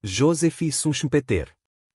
Joseph Schumpeter.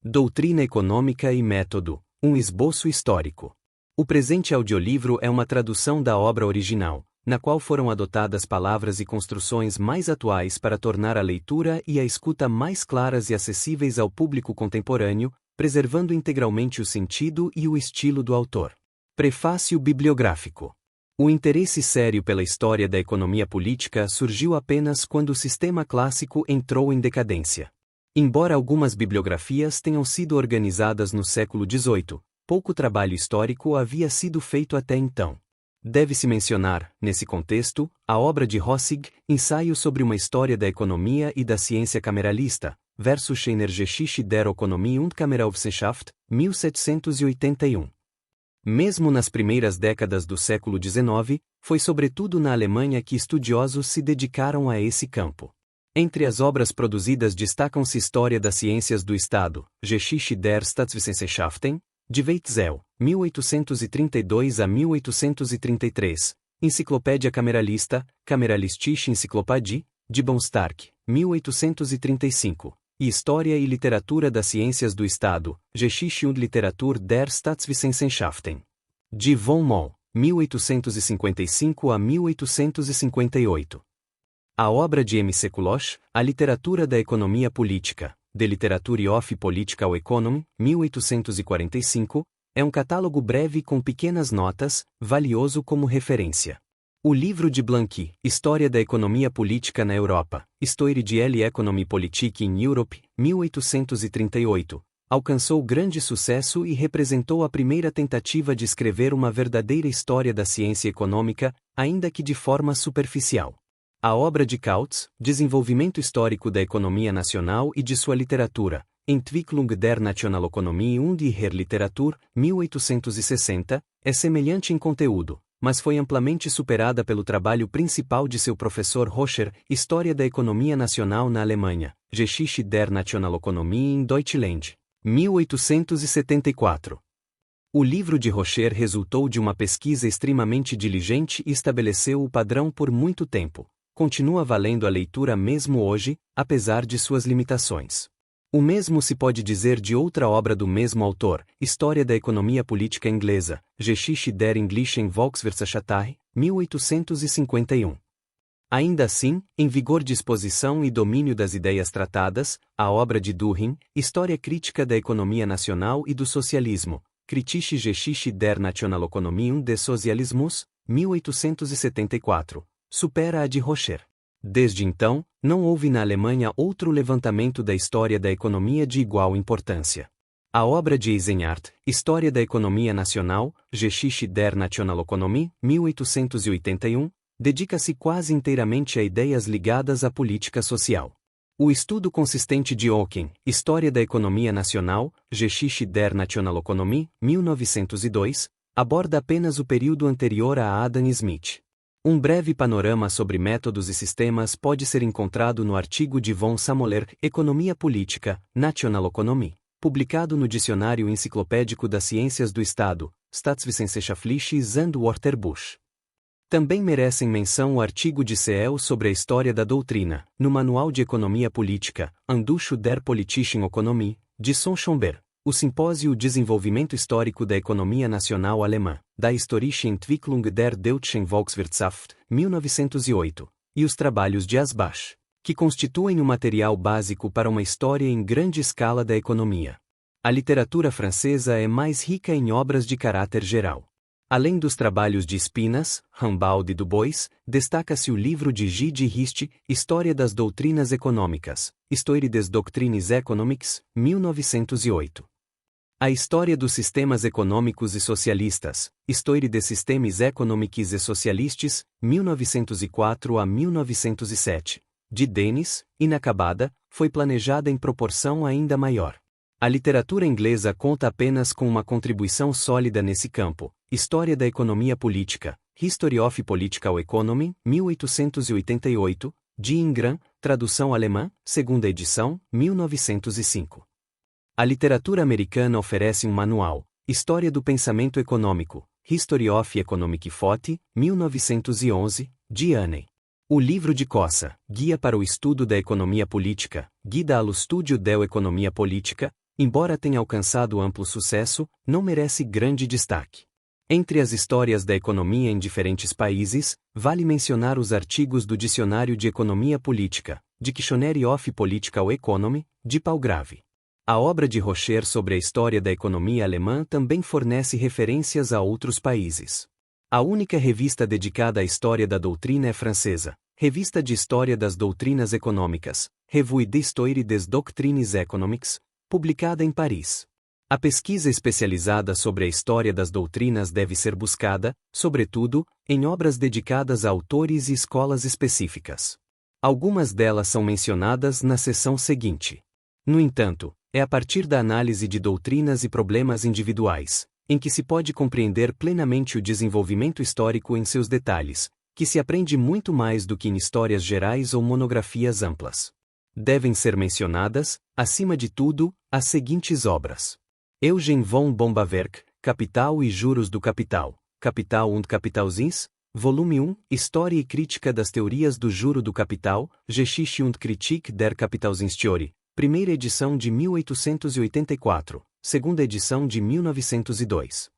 Doutrina Econômica e Método, um esboço histórico. O presente audiolivro é uma tradução da obra original, na qual foram adotadas palavras e construções mais atuais para tornar a leitura e a escuta mais claras e acessíveis ao público contemporâneo, preservando integralmente o sentido e o estilo do autor. Prefácio bibliográfico. O interesse sério pela história da economia política surgiu apenas quando o sistema clássico entrou em decadência. Embora algumas bibliografias tenham sido organizadas no século XVIII, pouco trabalho histórico havia sido feito até então. Deve-se mencionar, nesse contexto, a obra de Rossig, Ensaio sobre uma História da Economia e da Ciência Cameralista, versus einer Geschichte der Ökonomie und Kameralwissenschaft, 1781. Mesmo nas primeiras décadas do século XIX, foi sobretudo na Alemanha que estudiosos se dedicaram a esse campo. Entre as obras produzidas destacam-se História das Ciências do Estado, Geschichte der Staatswissenschaften, de Weitzel, 1832 a 1833, Enciclopédia Cameralista, Kameralistische Enzyklopädie, de Bonstark, 1835, e História e Literatura das Ciências do Estado, Geschichte und Literatur der Staatswissenschaften, de von Moll, 1855 a 1858. A obra de M. Sekulosh, A Literatura da Economia Política, De Literature of Political Economy, 1845, é um catálogo breve com pequenas notas, valioso como referência. O livro de Blanqui, História da Economia Política na Europa, Histoire de l'Economie Politique in Europe, 1838, alcançou grande sucesso e representou a primeira tentativa de escrever uma verdadeira história da ciência econômica, ainda que de forma superficial. A obra de Kautz, Desenvolvimento Histórico da Economia Nacional e de sua Literatura, Entwicklung der Nationalökonomie und ihrer Literatur, 1860, é semelhante em conteúdo, mas foi amplamente superada pelo trabalho principal de seu professor Rocher, História da Economia Nacional na Alemanha, Geschichte der Nationalökonomie in Deutschland, 1874. O livro de Rocher resultou de uma pesquisa extremamente diligente e estabeleceu o padrão por muito tempo. Continua valendo a leitura mesmo hoje, apesar de suas limitações. O mesmo se pode dizer de outra obra do mesmo autor, História da Economia Política Inglesa, Geschichte der Englischen Volkswirtschaft, 1851. Ainda assim, em vigor de exposição e domínio das ideias tratadas, a obra de Duhin, História Crítica da Economia Nacional e do Socialismo, Kritische Geschichte der Nationalökonomie und des Sozialismus, 1874, supera a de Rocher. Desde então, não houve na Alemanha outro levantamento da história da economia de igual importância. A obra de Eisenhardt, História da Economia Nacional, Geschichte der Nationalökonomie, 1881, dedica-se quase inteiramente a ideias ligadas à política social. O estudo consistente de Oken, História da Economia Nacional, Geschichte der Nationalökonomie, 1902, aborda apenas o período anterior a Adam Smith. Um breve panorama sobre métodos e sistemas pode ser encontrado no artigo de von Samoler, Economia Política, Nationalökonomie, publicado no Dicionário Enciclopédico das Ciências do Estado, Staatswissenschaftliches und Wörterbuch. Também merecem menção o artigo de Seel sobre a história da doutrina, no Manual de Economia Política, Anducho der Politischen Ökonomie, de Schomberg. O simpósio Desenvolvimento Histórico da Economia Nacional Alemã, da Historische Entwicklung der Deutschen Volkswirtschaft, 1908, e os trabalhos de Asbach, que constituem o material básico para uma história em grande escala da economia. A literatura francesa é mais rica em obras de caráter geral. Além dos trabalhos de Spinas, Rambaud e Dubois, destaca-se o livro de G. de Hist, História das Doutrinas Econômicas, Histoire des Doctrines Economiques, 1908. A História dos Sistemas Econômicos e Socialistas, Histoire des Systems Économiques et Socialistes, 1904 a 1907, de Dennis, inacabada, foi planejada em proporção ainda maior. A literatura inglesa conta apenas com uma contribuição sólida nesse campo, História da Economia Política, History of Political Economy, 1888, de Ingram, tradução alemã, segunda edição, 1905. A literatura americana oferece um manual, História do Pensamento Econômico, History of Economic Thought, 1911, de Aney. O livro de Cossa, Guia para o Estudo da Economia Política, Guida allo Studio della Economia Politica, embora tenha alcançado amplo sucesso, não merece grande destaque. Entre as histórias da economia em diferentes países, vale mencionar os artigos do Dicionário de Economia Política, Dictionary of Political Economy, de Palgrave. A obra de Rocher sobre a história da economia alemã também fornece referências a outros países. A única revista dedicada à história da doutrina é francesa, Revista de História das Doutrinas Econômicas, Revue d'Histoire des Doctrines Économiques, publicada em Paris. A pesquisa especializada sobre a história das doutrinas deve ser buscada, sobretudo, em obras dedicadas a autores e escolas específicas. Algumas delas são mencionadas na seção seguinte. No entanto, é a partir da análise de doutrinas e problemas individuais, em que se pode compreender plenamente o desenvolvimento histórico em seus detalhes, que se aprende muito mais do que em histórias gerais ou monografias amplas. Devem ser mencionadas, acima de tudo, as seguintes obras. Eugen von Bombawerk, Capital e Juros do Capital, Capital und Kapitalzins, Volume 1, História e Crítica das Teorias do Juro do Capital, Geschichte und Kritik der Kapitalzinstheorie, primeira edição de 1884, segunda edição de 1902.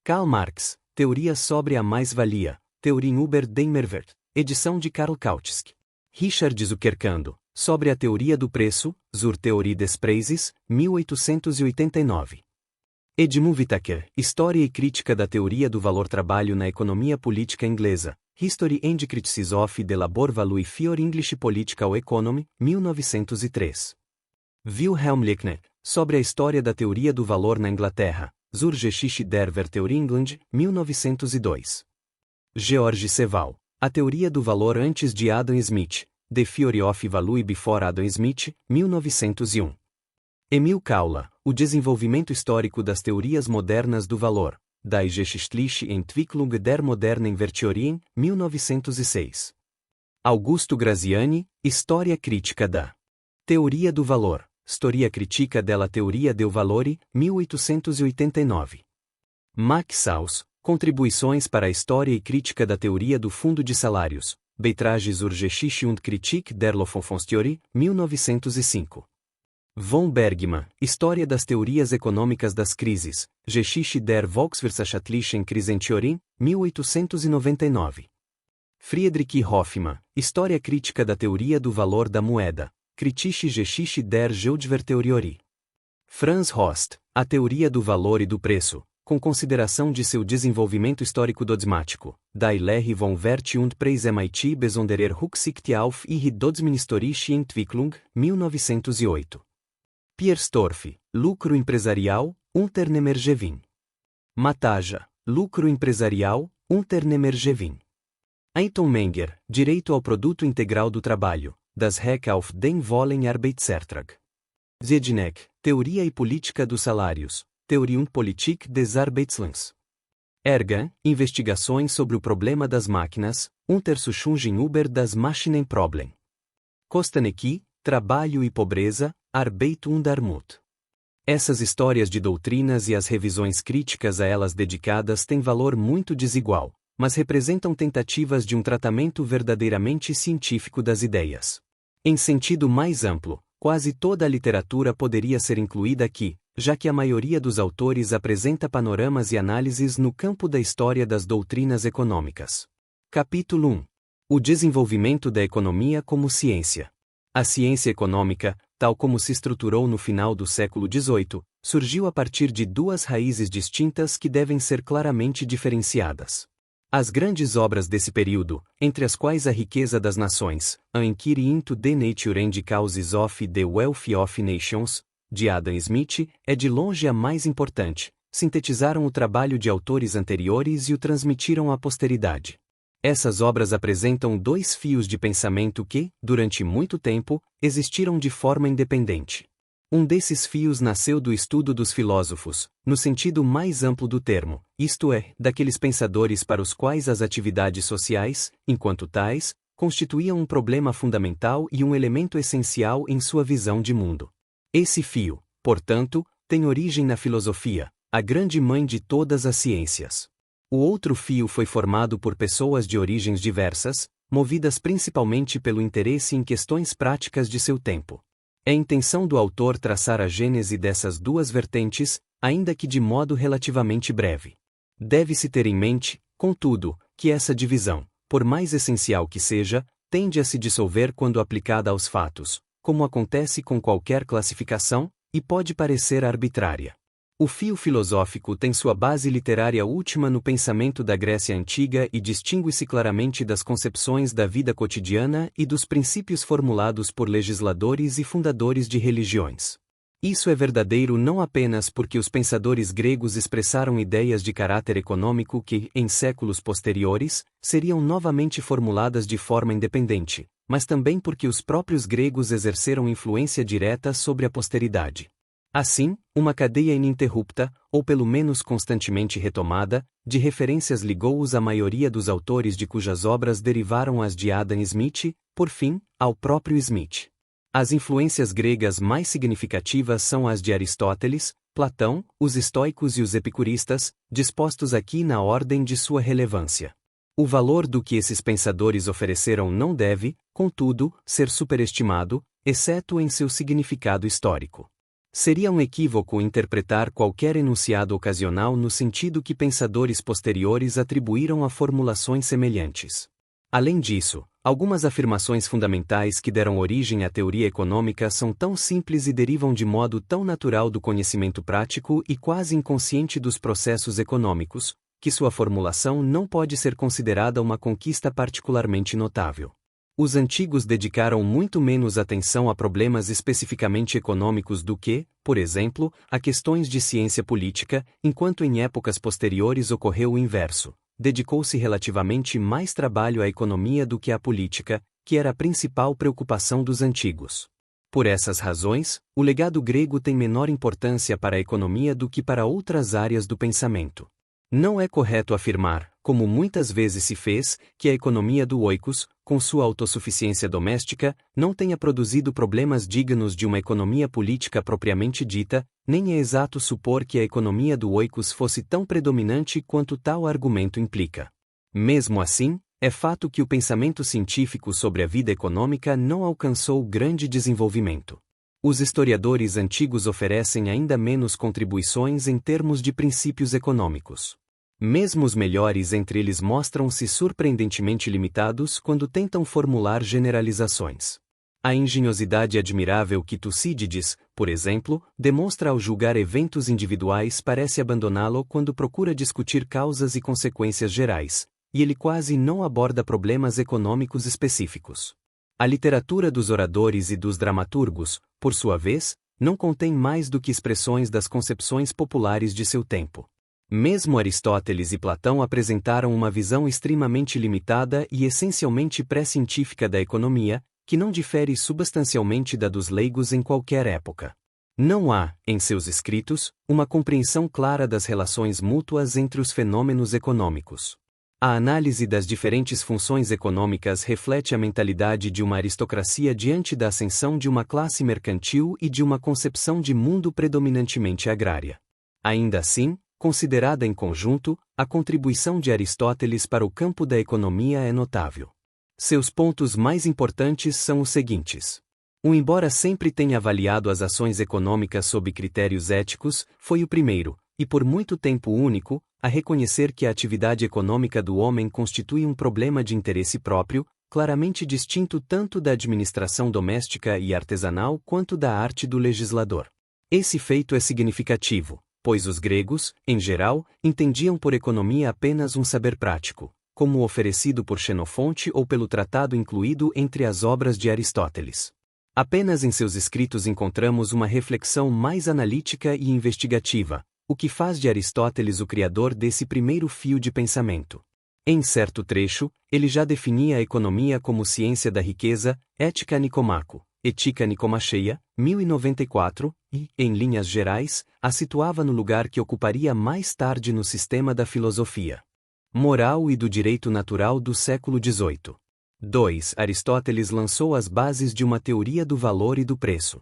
Karl Marx, Teoria sobre a Mais-Valia, Theorie über den Mehrwert, edição de Karl Kautsky. Richard Zuckerkando, sobre a Teoria do Preço, Zur Theorie des Preises, 1889. Edmund Whittaker, História e Crítica da Teoria do Valor-Trabalho na Economia Política Inglesa, History and Criticism of the Labor Value for English Political Economy, 1903. Wilhelm Liebknecht, sobre a História da Teoria do Valor na Inglaterra, Zur Geschichte der Werttheorie England, 1902. George Seval, A Teoria do Valor antes de Adam Smith, The Theory of Value before Adam Smith, 1901. Emil Kaula, O Desenvolvimento Histórico das Teorias Modernas do Valor, Die Geschichtliche Entwicklung der modernen Werttheorien, 1906. Augusto Graziani, História Crítica da Teoria do Valor, Storia Critica della Teoria del Valore, 1889. Max Saus, Contribuições para a História e Crítica da Teoria do Fundo de Salários, Beitrage zur Geschichte und Kritik der Lohnfondstheorie, 1905. Von Bergmann, História das Teorias Econômicas das Crises, Geschichte der Volkswirtschaftlichen Krisentheorie, 1899. Friedrich Hoffmann, História Crítica da Teoria do Valor da Moeda, Kritische Geschichte der Geldwerttheorie. Franz Host, A Teoria do Valor e do Preço, com consideração de seu desenvolvimento histórico dogmático, Die Lehre von Wert und Preis mit besonderer Rücksicht auf ihre dogmatische Entwicklung, 1908. Pierstorff, Lucro Empresarial, Unternehmergewinn. Mataja, Lucro Empresarial, Unternehmergewinn. Anton Menger, Direito ao Produto Integral do Trabalho, Das Recht auf den vollen Arbeitsvertrag. Zednek, Teoria e Política dos Salários, Theorie und Politik des Arbeitslöhns. Ergan, Investigações sobre o problema das máquinas, Untersuchungen über das Maschinenproblem. Kostanecki, Trabalho e Pobreza, Arbeit und Armut. Essas histórias de doutrinas e as revisões críticas a elas dedicadas têm valor muito desigual, mas representam tentativas de um tratamento verdadeiramente científico das ideias. Em sentido mais amplo, quase toda a literatura poderia ser incluída aqui, já que a maioria dos autores apresenta panoramas e análises no campo da história das doutrinas econômicas. Capítulo 1. O desenvolvimento da economia como ciência. A ciência econômica, tal como se estruturou no final do século XVIII, surgiu a partir de duas raízes distintas que devem ser claramente diferenciadas. As grandes obras desse período, entre as quais A Riqueza das Nações, An Inquiry into the Nature and Causes of the Wealth of Nations, de Adam Smith, é de longe a mais importante, sintetizaram o trabalho de autores anteriores e o transmitiram à posteridade. Essas obras apresentam dois fios de pensamento que, durante muito tempo, existiram de forma independente. Um desses fios nasceu do estudo dos filósofos, no sentido mais amplo do termo, isto é, daqueles pensadores para os quais as atividades sociais, enquanto tais, constituíam um problema fundamental e um elemento essencial em sua visão de mundo. Esse fio, portanto, tem origem na filosofia, a grande mãe de todas as ciências. O outro fio foi formado por pessoas de origens diversas, movidas principalmente pelo interesse em questões práticas de seu tempo. É intenção do autor traçar a gênese dessas duas vertentes, ainda que de modo relativamente breve. Deve-se ter em mente, contudo, que essa divisão, por mais essencial que seja, tende a se dissolver quando aplicada aos fatos, como acontece com qualquer classificação, e pode parecer arbitrária. O fio filosófico tem sua base literária última no pensamento da Grécia Antiga e distingue-se claramente das concepções da vida cotidiana e dos princípios formulados por legisladores e fundadores de religiões. Isso é verdadeiro não apenas porque os pensadores gregos expressaram ideias de caráter econômico que, em séculos posteriores, seriam novamente formuladas de forma independente, mas também porque os próprios gregos exerceram influência direta sobre a posteridade. Assim, uma cadeia ininterrupta, ou pelo menos constantemente retomada, de referências ligou-os à maioria dos autores de cujas obras derivaram as de Adam Smith, por fim, ao próprio Smith. As influências gregas mais significativas são as de Aristóteles, Platão, os estoicos e os epicuristas, dispostos aqui na ordem de sua relevância. O valor do que esses pensadores ofereceram não deve, contudo, ser superestimado, exceto em seu significado histórico. Seria um equívoco interpretar qualquer enunciado ocasional no sentido que pensadores posteriores atribuíram a formulações semelhantes. Além disso, algumas afirmações fundamentais que deram origem à teoria econômica são tão simples e derivam de modo tão natural do conhecimento prático e quase inconsciente dos processos econômicos, que sua formulação não pode ser considerada uma conquista particularmente notável. Os antigos dedicaram muito menos atenção a problemas especificamente econômicos do que, por exemplo, a questões de ciência política, enquanto em épocas posteriores ocorreu o inverso. Dedicou-se relativamente mais trabalho à economia do que à política, que era a principal preocupação dos antigos. Por essas razões, o legado grego tem menor importância para a economia do que para outras áreas do pensamento. Não é correto afirmar, como muitas vezes se fez, que a economia do oikos, com sua autossuficiência doméstica, não tenha produzido problemas dignos de uma economia política propriamente dita, nem é exato supor que a economia do oikos fosse tão predominante quanto tal argumento implica. Mesmo assim, é fato que o pensamento científico sobre a vida econômica não alcançou grande desenvolvimento. Os historiadores antigos oferecem ainda menos contribuições em termos de princípios econômicos. Mesmo os melhores entre eles mostram-se surpreendentemente limitados quando tentam formular generalizações. A engenhosidade admirável que Tucídides, por exemplo, demonstra ao julgar eventos individuais parece abandoná-lo quando procura discutir causas e consequências gerais, e ele quase não aborda problemas econômicos específicos. A literatura dos oradores e dos dramaturgos, por sua vez, não contém mais do que expressões das concepções populares de seu tempo. Mesmo Aristóteles e Platão apresentaram uma visão extremamente limitada e essencialmente pré-científica da economia, que não difere substancialmente da dos leigos em qualquer época. Não há, em seus escritos, uma compreensão clara das relações mútuas entre os fenômenos econômicos. A análise das diferentes funções econômicas reflete a mentalidade de uma aristocracia diante da ascensão de uma classe mercantil e de uma concepção de mundo predominantemente agrária. Ainda assim, considerada em conjunto, a contribuição de Aristóteles para o campo da economia é notável. Seus pontos mais importantes são os seguintes. Embora sempre tenha avaliado as ações econômicas sob critérios éticos, foi o primeiro, e por muito tempo único, a reconhecer que a atividade econômica do homem constitui um problema de interesse próprio, claramente distinto tanto da administração doméstica e artesanal quanto da arte do legislador. Esse feito é significativo, pois os gregos, em geral, entendiam por economia apenas um saber prático, como o oferecido por Xenofonte ou pelo tratado incluído entre as obras de Aristóteles. Apenas em seus escritos encontramos uma reflexão mais analítica e investigativa, o que faz de Aristóteles o criador desse primeiro fio de pensamento. Em certo trecho, ele já definia a economia como ciência da riqueza, Ética Nicomaco, Etica Nicomacheia, 1094, e, em linhas gerais, a situava no lugar que ocuparia mais tarde no sistema da filosofia moral e do direito natural do século XVIII. 2. Aristóteles lançou as bases de uma teoria do valor e do preço.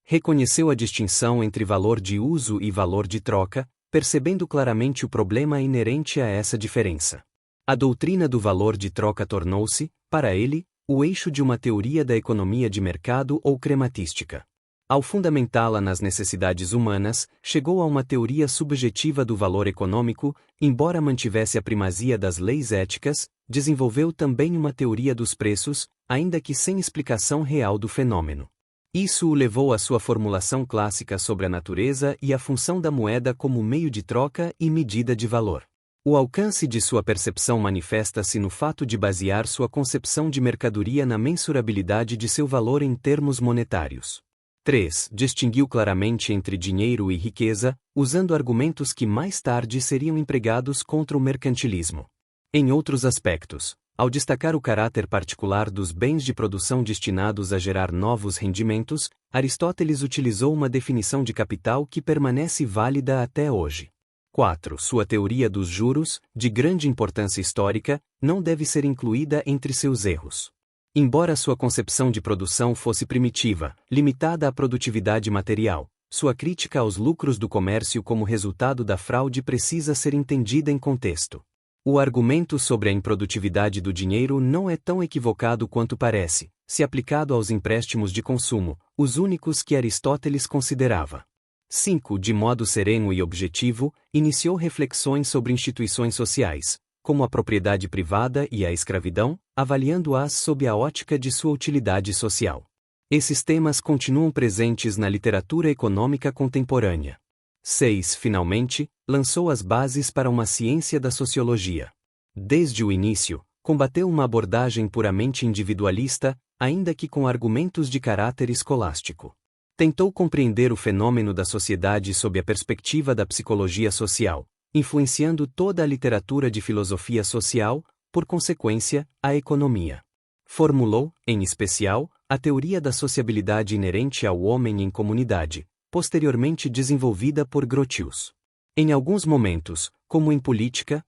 Reconheceu a distinção entre valor de uso e valor de troca, percebendo claramente o problema inerente a essa diferença. A doutrina do valor de troca tornou-se, para ele, o eixo de uma teoria da economia de mercado ou crematística. Ao fundamentá-la nas necessidades humanas, chegou a uma teoria subjetiva do valor econômico, embora mantivesse a primazia das leis éticas, desenvolveu também uma teoria dos preços, ainda que sem explicação real do fenômeno. Isso o levou à sua formulação clássica sobre a natureza e a função da moeda como meio de troca e medida de valor. O alcance de sua percepção manifesta-se no fato de basear sua concepção de mercadoria na mensurabilidade de seu valor em termos monetários. 3. Distinguiu claramente entre dinheiro e riqueza, usando argumentos que mais tarde seriam empregados contra o mercantilismo. Em outros aspectos, ao destacar o caráter particular dos bens de produção destinados a gerar novos rendimentos, Aristóteles utilizou uma definição de capital que permanece válida até hoje. 4. Sua teoria dos juros, de grande importância histórica, não deve ser incluída entre seus erros. Embora sua concepção de produção fosse primitiva, limitada à produtividade material, sua crítica aos lucros do comércio como resultado da fraude precisa ser entendida em contexto. O argumento sobre a improdutividade do dinheiro não é tão equivocado quanto parece, se aplicado aos empréstimos de consumo, os únicos que Aristóteles considerava. 5. De modo sereno e objetivo, iniciou reflexões sobre instituições sociais, como a propriedade privada e a escravidão, avaliando-as sob a ótica de sua utilidade social. Esses temas continuam presentes na literatura econômica contemporânea. 6. Finalmente, lançou as bases para uma ciência da sociologia. Desde o início, combateu uma abordagem puramente individualista, ainda que com argumentos de caráter escolástico. Tentou compreender o fenômeno da sociedade sob a perspectiva da psicologia social, influenciando toda a literatura de filosofia social, por consequência, a economia. Formulou, em especial, a teoria da sociabilidade inerente ao homem em comunidade, posteriormente desenvolvida por Grotius. Em alguns momentos, como em Política,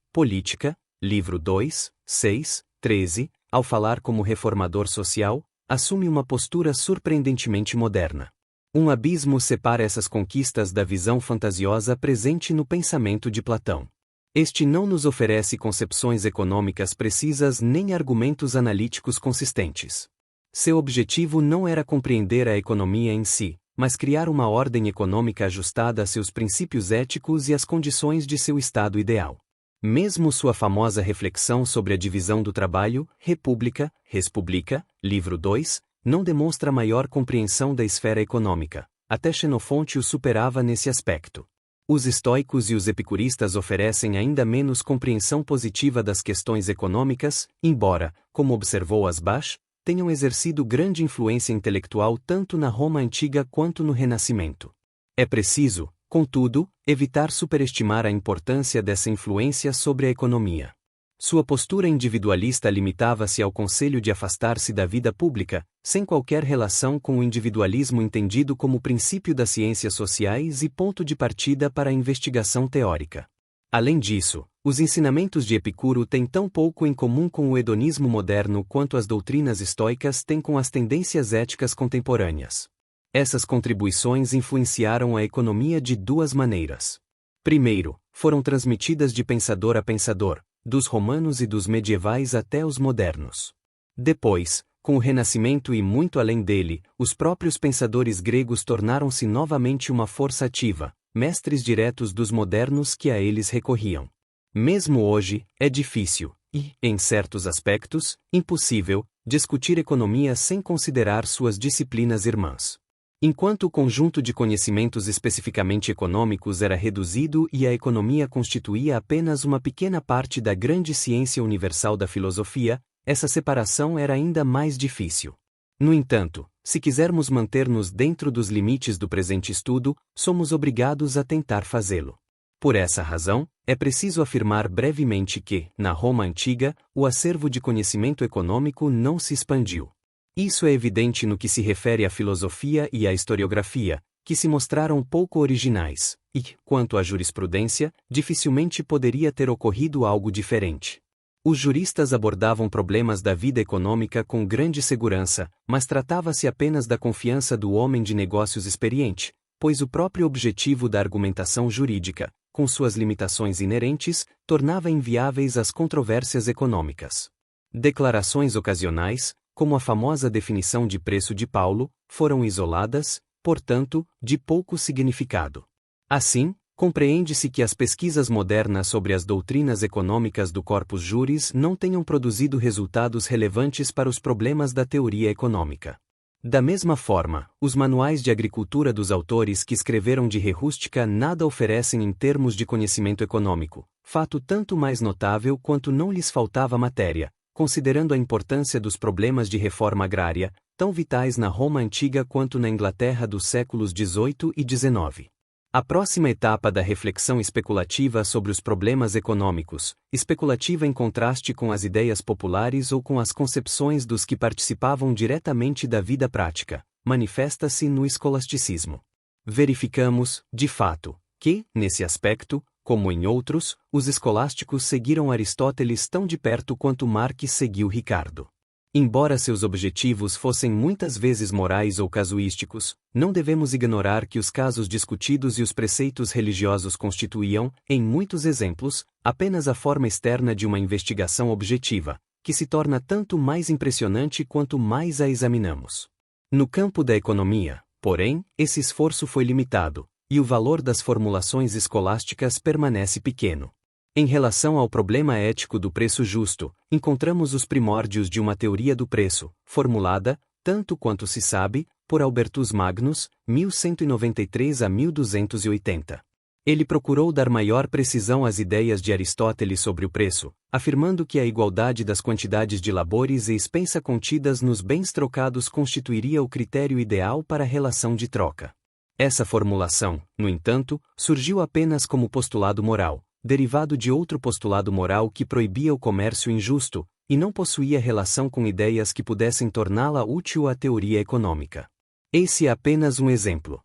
livro 2, 6, 13, ao falar como reformador social, assume uma postura surpreendentemente moderna. Um abismo separa essas conquistas da visão fantasiosa presente no pensamento de Platão. Este não nos oferece concepções econômicas precisas nem argumentos analíticos consistentes. Seu objetivo não era compreender a economia em si, mas criar uma ordem econômica ajustada a seus princípios éticos e às condições de seu estado ideal. Mesmo sua famosa reflexão sobre a divisão do trabalho, Respublica, livro 2, não demonstra maior compreensão da esfera econômica. Até Xenofonte o superava nesse aspecto. Os estoicos e os epicuristas oferecem ainda menos compreensão positiva das questões econômicas, embora, como observou Asbach, tenham exercido grande influência intelectual tanto na Roma antiga quanto no Renascimento. É preciso, contudo, evitar superestimar a importância dessa influência sobre a economia. Sua postura individualista limitava-se ao conselho de afastar-se da vida pública, sem qualquer relação com o individualismo entendido como princípio das ciências sociais e ponto de partida para a investigação teórica. Além disso, os ensinamentos de Epicuro têm tão pouco em comum com o hedonismo moderno quanto as doutrinas estoicas têm com as tendências éticas contemporâneas. Essas contribuições influenciaram a economia de duas maneiras. Primeiro, foram transmitidas de pensador a pensador, dos romanos e dos medievais até os modernos. Depois, com o Renascimento e muito além dele, os próprios pensadores gregos tornaram-se novamente uma força ativa, mestres diretos dos modernos que a eles recorriam. Mesmo hoje, é difícil, e, em certos aspectos, impossível, discutir economia sem considerar suas disciplinas irmãs. Enquanto o conjunto de conhecimentos especificamente econômicos era reduzido e a economia constituía apenas uma pequena parte da grande ciência universal da filosofia, essa separação era ainda mais difícil. No entanto, se quisermos manter-nos dentro dos limites do presente estudo, somos obrigados a tentar fazê-lo. Por essa razão, é preciso afirmar brevemente que, na Roma antiga, o acervo de conhecimento econômico não se expandiu. Isso é evidente no que se refere à filosofia e à historiografia, que se mostraram pouco originais, e, quanto à jurisprudência, dificilmente poderia ter ocorrido algo diferente. Os juristas abordavam problemas da vida econômica com grande segurança, mas tratava-se apenas da confiança do homem de negócios experiente, pois o próprio objetivo da argumentação jurídica, com suas limitações inerentes, tornava inviáveis as controvérsias econômicas. Declarações ocasionais, como a famosa definição de preço de Paulo, foram isoladas, portanto, de pouco significado. Assim, compreende-se que as pesquisas modernas sobre as doutrinas econômicas do corpus juris não tenham produzido resultados relevantes para os problemas da teoria econômica. Da mesma forma, os manuais de agricultura dos autores que escreveram de re rústica nada oferecem em termos de conhecimento econômico, fato tanto mais notável quanto não lhes faltava matéria, considerando a importância dos problemas de reforma agrária, tão vitais na Roma antiga quanto na Inglaterra dos séculos XVIII e XIX. A próxima etapa da reflexão especulativa sobre os problemas econômicos, especulativa em contraste com as ideias populares ou com as concepções dos que participavam diretamente da vida prática, manifesta-se no escolasticismo. Verificamos, de fato, que, nesse aspecto, como em outros, os escolásticos seguiram Aristóteles tão de perto quanto Marx seguiu Ricardo. Embora seus objetivos fossem muitas vezes morais ou casuísticos, não devemos ignorar que os casos discutidos e os preceitos religiosos constituíam, em muitos exemplos, apenas a forma externa de uma investigação objetiva, que se torna tanto mais impressionante quanto mais a examinamos. No campo da economia, porém, esse esforço foi limitado, e o valor das formulações escolásticas permanece pequeno. Em relação ao problema ético do preço justo, encontramos os primórdios de uma teoria do preço, formulada, tanto quanto se sabe, por Albertus Magnus, 1193 a 1280. Ele procurou dar maior precisão às ideias de Aristóteles sobre o preço, afirmando que a igualdade das quantidades de labores e expensa contidas nos bens trocados constituiria o critério ideal para a relação de troca. Essa formulação, no entanto, surgiu apenas como postulado moral, derivado de outro postulado moral que proibia o comércio injusto, e não possuía relação com ideias que pudessem torná-la útil à teoria econômica. Esse é apenas um exemplo.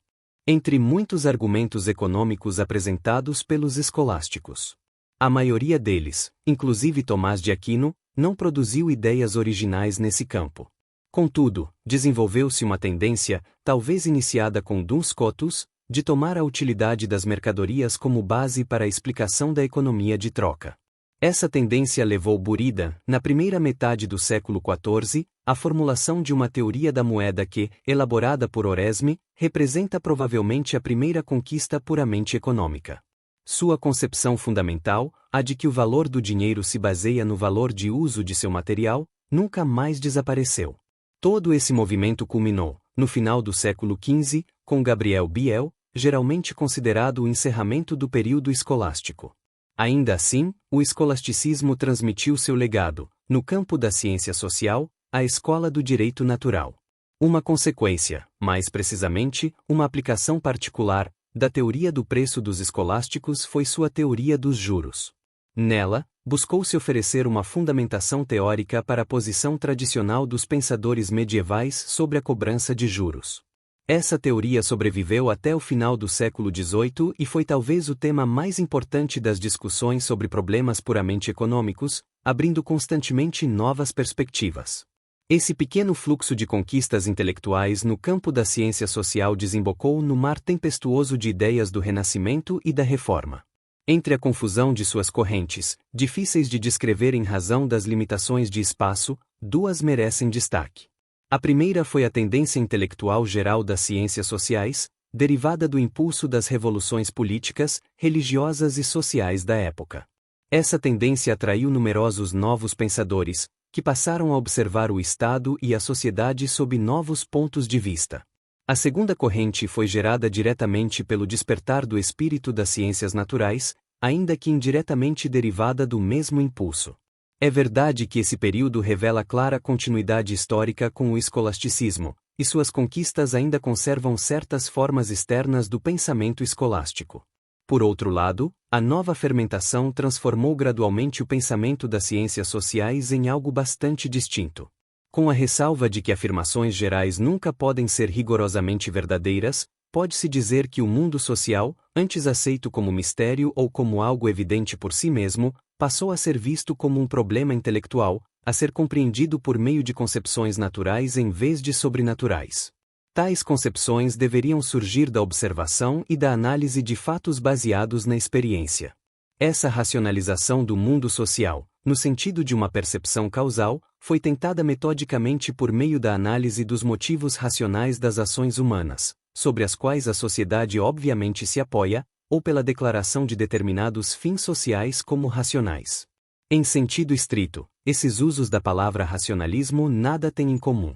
Entre muitos argumentos econômicos apresentados pelos escolásticos. A maioria deles, inclusive Tomás de Aquino, não produziu ideias originais nesse campo. Contudo, desenvolveu-se uma tendência, talvez iniciada com Duns Scotus, de tomar a utilidade das mercadorias como base para a explicação da economia de troca. Essa tendência levou Buridan, na primeira metade do século XIV, à formulação de uma teoria da moeda que, elaborada por Oresme, representa provavelmente a primeira conquista puramente econômica. Sua concepção fundamental, a de que o valor do dinheiro se baseia no valor de uso de seu material, nunca mais desapareceu. Todo esse movimento culminou, no final do século XV, com Gabriel Biel, geralmente considerado o encerramento do período escolástico. Ainda assim, o escolasticismo transmitiu seu legado, no campo da ciência social, à escola do direito natural. Uma consequência, mais precisamente, uma aplicação particular, da teoria do preço dos escolásticos foi sua teoria dos juros. Nela, buscou-se oferecer uma fundamentação teórica para a posição tradicional dos pensadores medievais sobre a cobrança de juros. Essa teoria sobreviveu até o final do século XVIII e foi talvez o tema mais importante das discussões sobre problemas puramente econômicos, abrindo constantemente novas perspectivas. Esse pequeno fluxo de conquistas intelectuais no campo da ciência social desembocou no mar tempestuoso de ideias do Renascimento e da Reforma. Entre a confusão de suas correntes, difíceis de descrever em razão das limitações de espaço, duas merecem destaque. A primeira foi a tendência intelectual geral das ciências sociais, derivada do impulso das revoluções políticas, religiosas e sociais da época. Essa tendência atraiu numerosos novos pensadores, que passaram a observar o Estado e a sociedade sob novos pontos de vista. A segunda corrente foi gerada diretamente pelo despertar do espírito das ciências naturais, ainda que indiretamente derivada do mesmo impulso. É verdade que esse período revela clara continuidade histórica com o escolasticismo, e suas conquistas ainda conservam certas formas externas do pensamento escolástico. Por outro lado, a nova fermentação transformou gradualmente o pensamento das ciências sociais em algo bastante distinto. Com a ressalva de que afirmações gerais nunca podem ser rigorosamente verdadeiras, pode-se dizer que o mundo social, antes aceito como mistério ou como algo evidente por si mesmo, passou a ser visto como um problema intelectual, a ser compreendido por meio de concepções naturais em vez de sobrenaturais. Tais concepções deveriam surgir da observação e da análise de fatos baseados na experiência. Essa racionalização do mundo social, no sentido de uma percepção causal, foi tentada metodicamente por meio da análise dos motivos racionais das ações humanas, sobre as quais a sociedade obviamente se apoia, ou pela declaração de determinados fins sociais como racionais. Em sentido estrito, esses usos da palavra racionalismo nada têm em comum.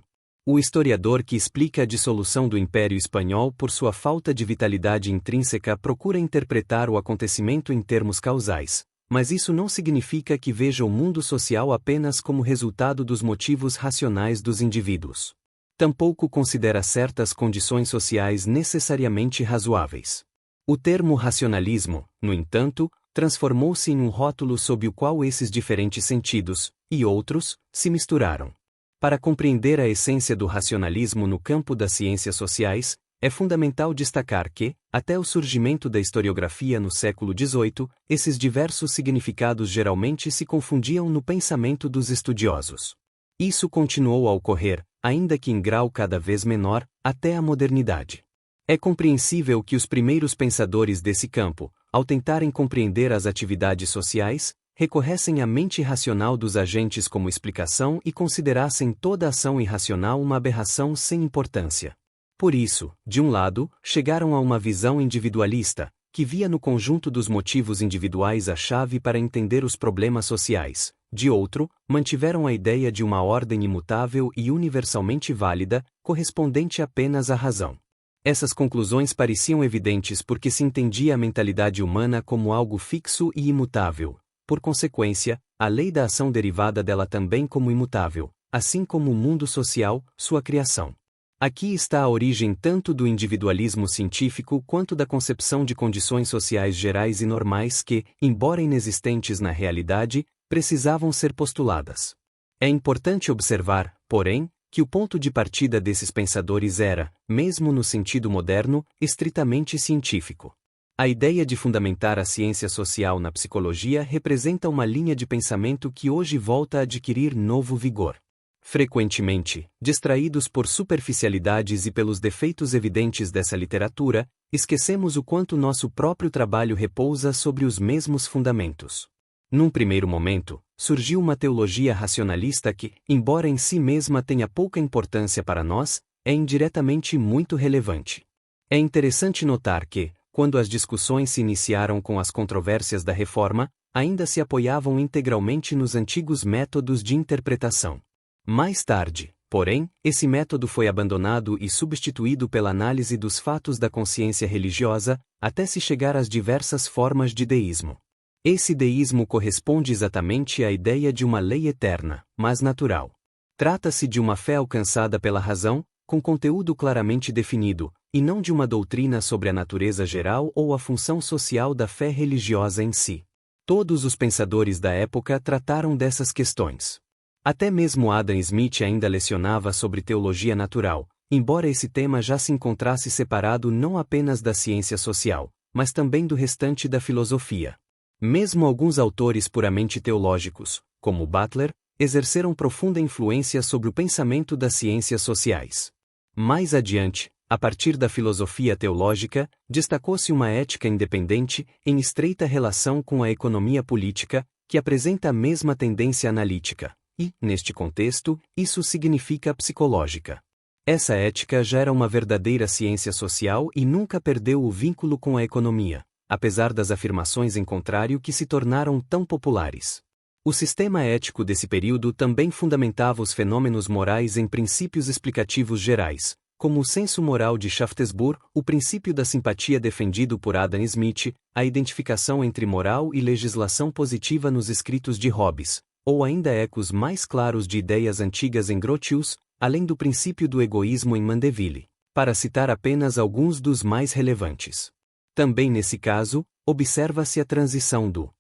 O historiador que explica a dissolução do Império Espanhol por sua falta de vitalidade intrínseca procura interpretar o acontecimento em termos causais, mas isso não significa que veja o mundo social apenas como resultado dos motivos racionais dos indivíduos. Tampouco considera certas condições sociais necessariamente razoáveis. O termo racionalismo, no entanto, transformou-se em um rótulo sob o qual esses diferentes sentidos, e outros, se misturaram. Para compreender a essência do racionalismo no campo das ciências sociais, é fundamental destacar que, até o surgimento da historiografia no século XVIII, esses diversos significados geralmente se confundiam no pensamento dos estudiosos. Isso continuou a ocorrer, ainda que em grau cada vez menor, até a modernidade. É compreensível que os primeiros pensadores desse campo, ao tentarem compreender as atividades sociais, recorressem à mente racional dos agentes como explicação e considerassem toda ação irracional uma aberração sem importância. Por isso, de um lado, chegaram a uma visão individualista, que via no conjunto dos motivos individuais a chave para entender os problemas sociais. De outro, mantiveram a ideia de uma ordem imutável e universalmente válida, correspondente apenas à razão. Essas conclusões pareciam evidentes porque se entendia a mentalidade humana como algo fixo e imutável. Por consequência, a lei da ação derivada dela também como imutável, assim como o mundo social, sua criação. Aqui está a origem tanto do individualismo científico quanto da concepção de condições sociais gerais e normais que, embora inexistentes na realidade, precisavam ser postuladas. É importante observar, porém, que o ponto de partida desses pensadores era, mesmo no sentido moderno, estritamente científico. A ideia de fundamentar a ciência social na psicologia representa uma linha de pensamento que hoje volta a adquirir novo vigor. Frequentemente, distraídos por superficialidades e pelos defeitos evidentes dessa literatura, esquecemos o quanto nosso próprio trabalho repousa sobre os mesmos fundamentos. Num primeiro momento, surgiu uma teologia racionalista que, embora em si mesma tenha pouca importância para nós, é indiretamente muito relevante. É interessante notar que, quando as discussões se iniciaram com as controvérsias da Reforma, ainda se apoiavam integralmente nos antigos métodos de interpretação. Mais tarde, porém, esse método foi abandonado e substituído pela análise dos fatos da consciência religiosa, até se chegar às diversas formas de deísmo. Esse deísmo corresponde exatamente à ideia de uma lei eterna, mas natural. Trata-se de uma fé alcançada pela razão, com conteúdo claramente definido, e não de uma doutrina sobre a natureza geral ou a função social da fé religiosa em si. Todos os pensadores da época trataram dessas questões. Até mesmo Adam Smith ainda lecionava sobre teologia natural, embora esse tema já se encontrasse separado não apenas da ciência social, mas também do restante da filosofia. Mesmo alguns autores puramente teológicos, como Butler, exerceram profunda influência sobre o pensamento das ciências sociais. Mais adiante, a partir da filosofia teológica, destacou-se uma ética independente, em estreita relação com a economia política, que apresenta a mesma tendência analítica, e, neste contexto, isso significa psicológica. Essa ética já era uma verdadeira ciência social e nunca perdeu o vínculo com a economia, apesar das afirmações em contrário que se tornaram tão populares. O sistema ético desse período também fundamentava os fenômenos morais em princípios explicativos gerais, como o senso moral de Shaftesbury, o princípio da simpatia defendido por Adam Smith, a identificação entre moral e legislação positiva nos escritos de Hobbes, ou ainda ecos mais claros de ideias antigas em Grotius, além do princípio do egoísmo em Mandeville, para citar apenas alguns dos mais relevantes. Também nesse caso, observa-se a transição do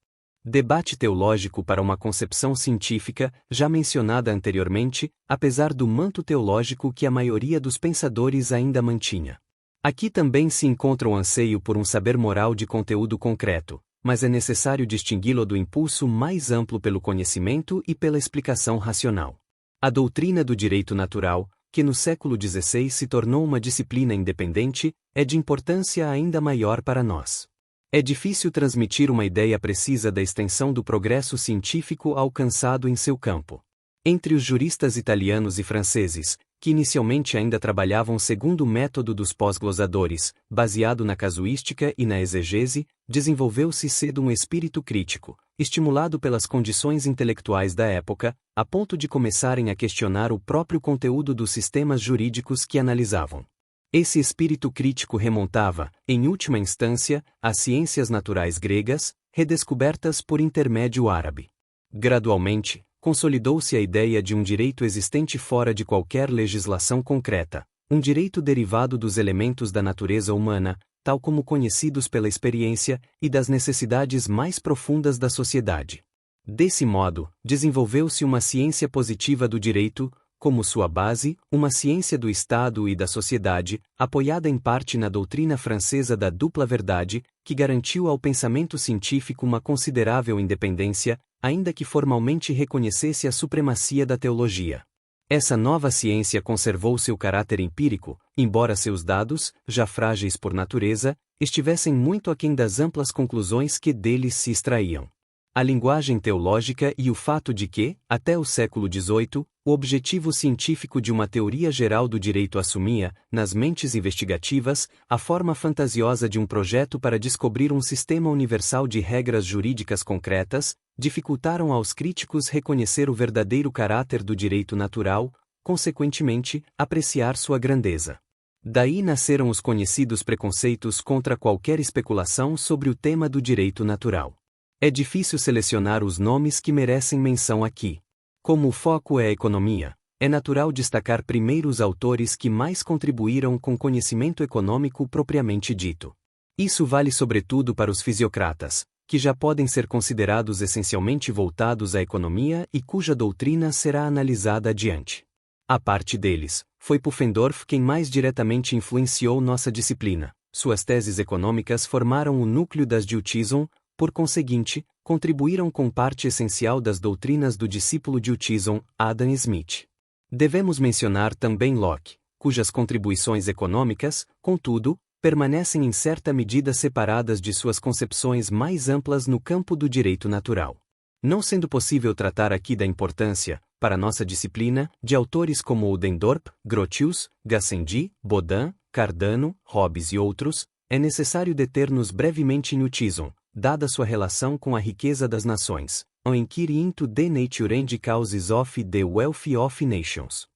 debate teológico para uma concepção científica, já mencionada anteriormente, apesar do manto teológico que a maioria dos pensadores ainda mantinha. Aqui também se encontra o anseio por um saber moral de conteúdo concreto, mas é necessário distingui-lo do impulso mais amplo pelo conhecimento e pela explicação racional. A doutrina do direito natural, que no século XVI se tornou uma disciplina independente, é de importância ainda maior para nós. É difícil transmitir uma ideia precisa da extensão do progresso científico alcançado em seu campo. Entre os juristas italianos e franceses, que inicialmente ainda trabalhavam segundo o método dos pós-glosadores, baseado na casuística e na exegese, desenvolveu-se cedo um espírito crítico, estimulado pelas condições intelectuais da época, a ponto de começarem a questionar o próprio conteúdo dos sistemas jurídicos que analisavam. Esse espírito crítico remontava, em última instância, às ciências naturais gregas, redescobertas por intermédio árabe. Gradualmente, consolidou-se a ideia de um direito existente fora de qualquer legislação concreta, um direito derivado dos elementos da natureza humana, tal como conhecidos pela experiência, e das necessidades mais profundas da sociedade. Desse modo, desenvolveu-se uma ciência positiva do direito, como sua base, uma ciência do Estado e da sociedade, apoiada em parte na doutrina francesa da dupla verdade, que garantiu ao pensamento científico uma considerável independência, ainda que formalmente reconhecesse a supremacia da teologia. Essa nova ciência conservou seu caráter empírico, embora seus dados, já frágeis por natureza, estivessem muito aquém das amplas conclusões que deles se extraíam. A linguagem teológica e o fato de que, até o século XVIII, o objetivo científico de uma teoria geral do direito assumia, nas mentes investigativas, a forma fantasiosa de um projeto para descobrir um sistema universal de regras jurídicas concretas, dificultaram aos críticos reconhecer o verdadeiro caráter do direito natural, consequentemente, apreciar sua grandeza. Daí nasceram os conhecidos preconceitos contra qualquer especulação sobre o tema do direito natural. É difícil selecionar os nomes que merecem menção aqui. Como o foco é a economia, é natural destacar primeiro os autores que mais contribuíram com conhecimento econômico propriamente dito. Isso vale sobretudo para os fisiocratas, que já podem ser considerados essencialmente voltados à economia e cuja doutrina será analisada adiante. A parte deles, foi Pufendorf quem mais diretamente influenciou nossa disciplina. Suas teses econômicas formaram o núcleo das de Huttison. Por conseguinte, contribuíram com parte essencial das doutrinas do discípulo de Huttison, Adam Smith. Devemos mencionar também Locke, cujas contribuições econômicas, contudo, permanecem em certa medida separadas de suas concepções mais amplas no campo do direito natural. Não sendo possível tratar aqui da importância, para nossa disciplina, de autores como Oudendorp, Grotius, Gassendi, Baudin, Cardano, Hobbes e outros, é necessário deter-nos brevemente em Huttison, dada sua relação com a riqueza das nações, on inquiry into the nature and causes of the wealth of nations.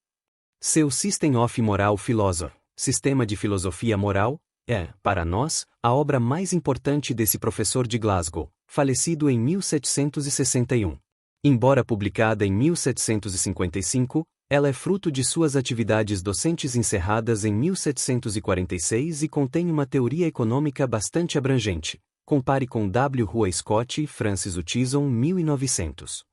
Seu System of Moral Philosophy, Sistema de Filosofia Moral, é, para nós, a obra mais importante desse professor de Glasgow, falecido em 1761. Embora publicada em 1755, ela é fruto de suas atividades docentes encerradas em 1746 e contém uma teoria econômica bastante abrangente. Compare com W. Roy Scott e Francis Huttison 1900.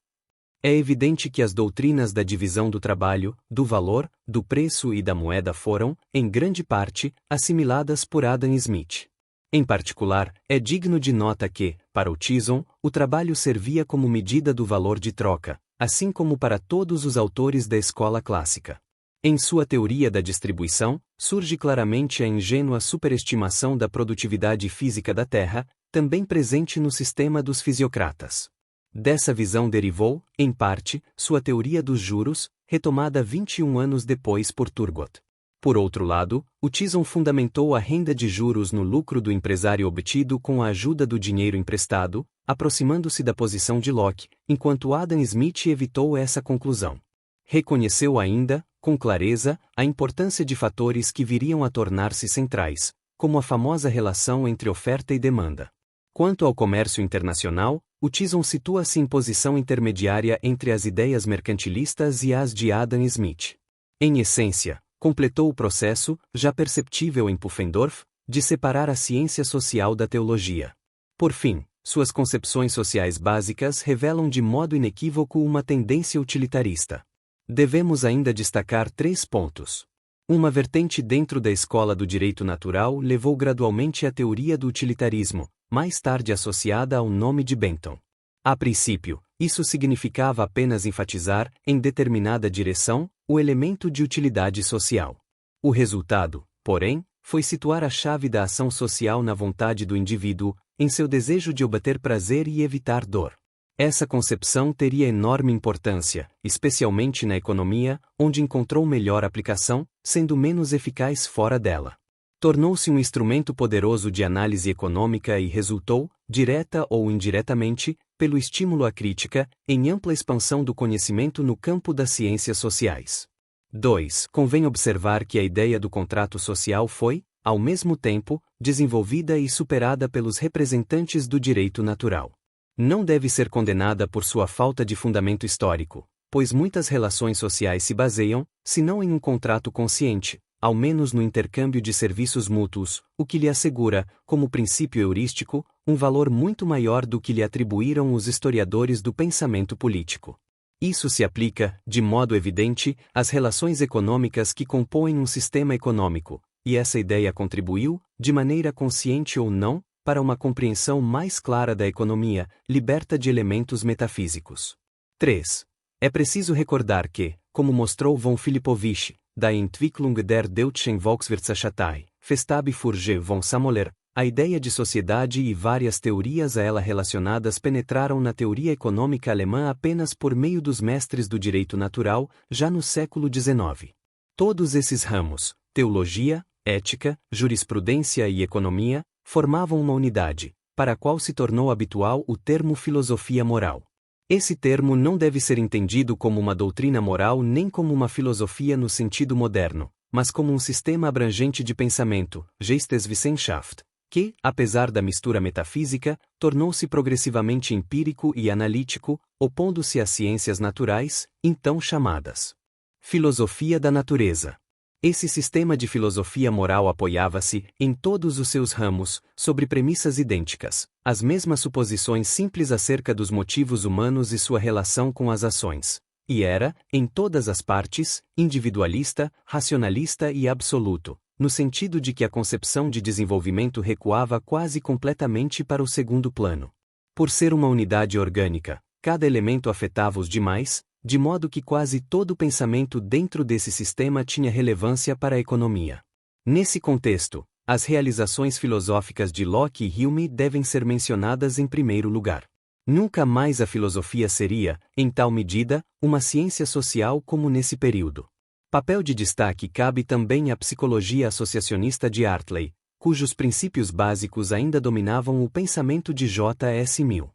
É evidente que as doutrinas da divisão do trabalho, do valor, do preço e da moeda foram, em grande parte, assimiladas por Adam Smith. Em particular, é digno de nota que, para Huttison, o trabalho servia como medida do valor de troca, assim como para todos os autores da escola clássica. Em sua teoria da distribuição, surge claramente a ingênua superestimação da produtividade física da Terra, também presente no sistema dos fisiocratas. Dessa visão derivou, em parte, sua teoria dos juros, retomada 21 anos depois por Turgot. Por outro lado, Huttison fundamentou a renda de juros no lucro do empresário obtido com a ajuda do dinheiro emprestado, aproximando-se da posição de Locke, enquanto Adam Smith evitou essa conclusão. Reconheceu ainda, com clareza, a importância de fatores que viriam a tornar-se centrais, como a famosa relação entre oferta e demanda. Quanto ao comércio internacional, Huttison situa-se em posição intermediária entre as ideias mercantilistas e as de Adam Smith. Em essência, completou o processo, já perceptível em Pufendorf, de separar a ciência social da teologia. Por fim, suas concepções sociais básicas revelam de modo inequívoco uma tendência utilitarista. Devemos ainda destacar 3 pontos. Uma vertente dentro da escola do direito natural levou gradualmente à teoria do utilitarismo, mais tarde associada ao nome de Bentham. A princípio, isso significava apenas enfatizar, em determinada direção, o elemento de utilidade social. O resultado, porém, foi situar a chave da ação social na vontade do indivíduo, em seu desejo de obter prazer e evitar dor. Essa concepção teria enorme importância, especialmente na economia, onde encontrou melhor aplicação, sendo menos eficaz fora dela. Tornou-se um instrumento poderoso de análise econômica e resultou, direta ou indiretamente, pelo estímulo à crítica, em ampla expansão do conhecimento no campo das ciências sociais. 2. Convém observar que a ideia do contrato social foi, ao mesmo tempo, desenvolvida e superada pelos representantes do direito natural. Não deve ser condenada por sua falta de fundamento histórico, pois muitas relações sociais se baseiam, se não em um contrato consciente, ao menos no intercâmbio de serviços mútuos, o que lhe assegura, como princípio heurístico, um valor muito maior do que lhe atribuíram os historiadores do pensamento político. Isso se aplica, de modo evidente, às relações econômicas que compõem um sistema econômico, e essa ideia contribuiu, de maneira consciente ou não, para uma compreensão mais clara da economia, liberta de elementos metafísicos. 3. É preciso recordar que, como mostrou von Filipovich, da Entwicklung der deutschen Volkswirtschaft, Festabi Furge von Samoler, a ideia de sociedade e várias teorias a ela relacionadas penetraram na teoria econômica alemã apenas por meio dos mestres do direito natural, já no século XIX. Todos esses ramos, teologia, ética, jurisprudência e economia, formavam uma unidade, para a qual se tornou habitual o termo filosofia moral. Esse termo não deve ser entendido como uma doutrina moral nem como uma filosofia no sentido moderno, mas como um sistema abrangente de pensamento, Geisteswissenschaft, que, apesar da mistura metafísica, tornou-se progressivamente empírico e analítico, opondo-se às ciências naturais, então chamadas filosofia da natureza. Esse sistema de filosofia moral apoiava-se, em todos os seus ramos, sobre premissas idênticas, as mesmas suposições simples acerca dos motivos humanos e sua relação com as ações. E era, em todas as partes, individualista, racionalista e absoluto, no sentido de que a concepção de desenvolvimento recuava quase completamente para o segundo plano. Por ser uma unidade orgânica, cada elemento afetava os demais, de modo que quase todo o pensamento dentro desse sistema tinha relevância para a economia. Nesse contexto, as realizações filosóficas de Locke e Hume devem ser mencionadas em primeiro lugar. Nunca mais a filosofia seria, em tal medida, uma ciência social como nesse período. Papel de destaque cabe também à psicologia associacionista de Hartley, cujos princípios básicos ainda dominavam o pensamento de J. S. Mill.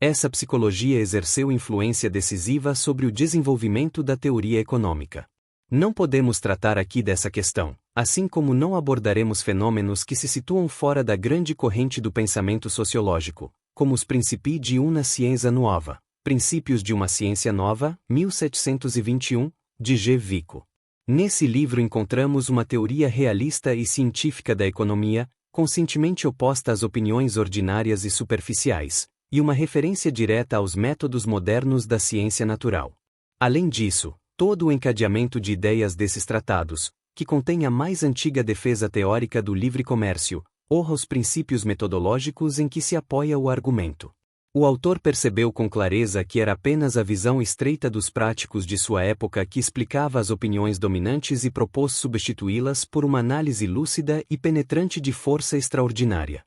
Essa psicologia exerceu influência decisiva sobre o desenvolvimento da teoria econômica. Não podemos tratar aqui dessa questão, assim como não abordaremos fenômenos que se situam fora da grande corrente do pensamento sociológico, como os Principi di una Scienza Nuova, Princípios de uma Ciência Nova, 1721, de G. Vico. Nesse livro encontramos uma teoria realista e científica da economia, conscientemente oposta às opiniões ordinárias e superficiais, e uma referência direta aos métodos modernos da ciência natural. Além disso, todo o encadeamento de ideias desses tratados, que contém a mais antiga defesa teórica do livre comércio, honra os princípios metodológicos em que se apoia o argumento. O autor percebeu com clareza que era apenas a visão estreita dos práticos de sua época que explicava as opiniões dominantes e propôs substituí-las por uma análise lúcida e penetrante de força extraordinária.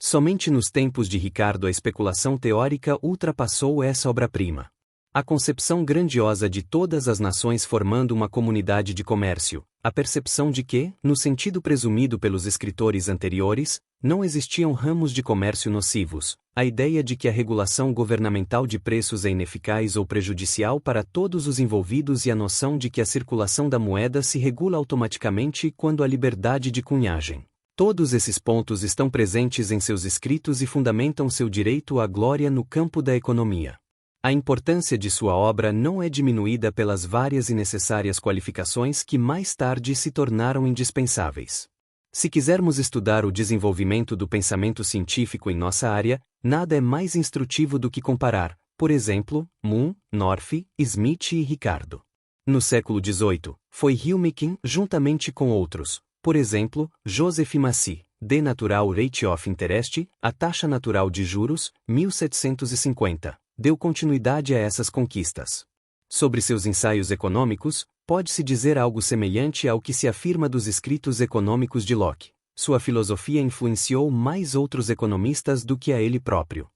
Somente nos tempos de Ricardo a especulação teórica ultrapassou essa obra-prima. A concepção grandiosa de todas as nações formando uma comunidade de comércio, a percepção de que, no sentido presumido pelos escritores anteriores, não existiam ramos de comércio nocivos, a ideia de que a regulação governamental de preços é ineficaz ou prejudicial para todos os envolvidos e a noção de que a circulação da moeda se regula automaticamente quando há liberdade de cunhagem. Todos esses pontos estão presentes em seus escritos e fundamentam seu direito à glória no campo da economia. A importância de sua obra não é diminuída pelas várias e necessárias qualificações que mais tarde se tornaram indispensáveis. Se quisermos estudar o desenvolvimento do pensamento científico em nossa área, nada é mais instrutivo do que comparar, por exemplo, Moon, North, Smith e Ricardo. No século XVIII, foi Hume quem, juntamente com outros, por exemplo, Joseph Massey, De Natural Rate of Interest, a taxa natural de juros, 1750, deu continuidade a essas conquistas. Sobre seus ensaios econômicos, pode-se dizer algo semelhante ao que se afirma dos escritos econômicos de Locke. Sua filosofia influenciou mais outros economistas do que a ele próprio.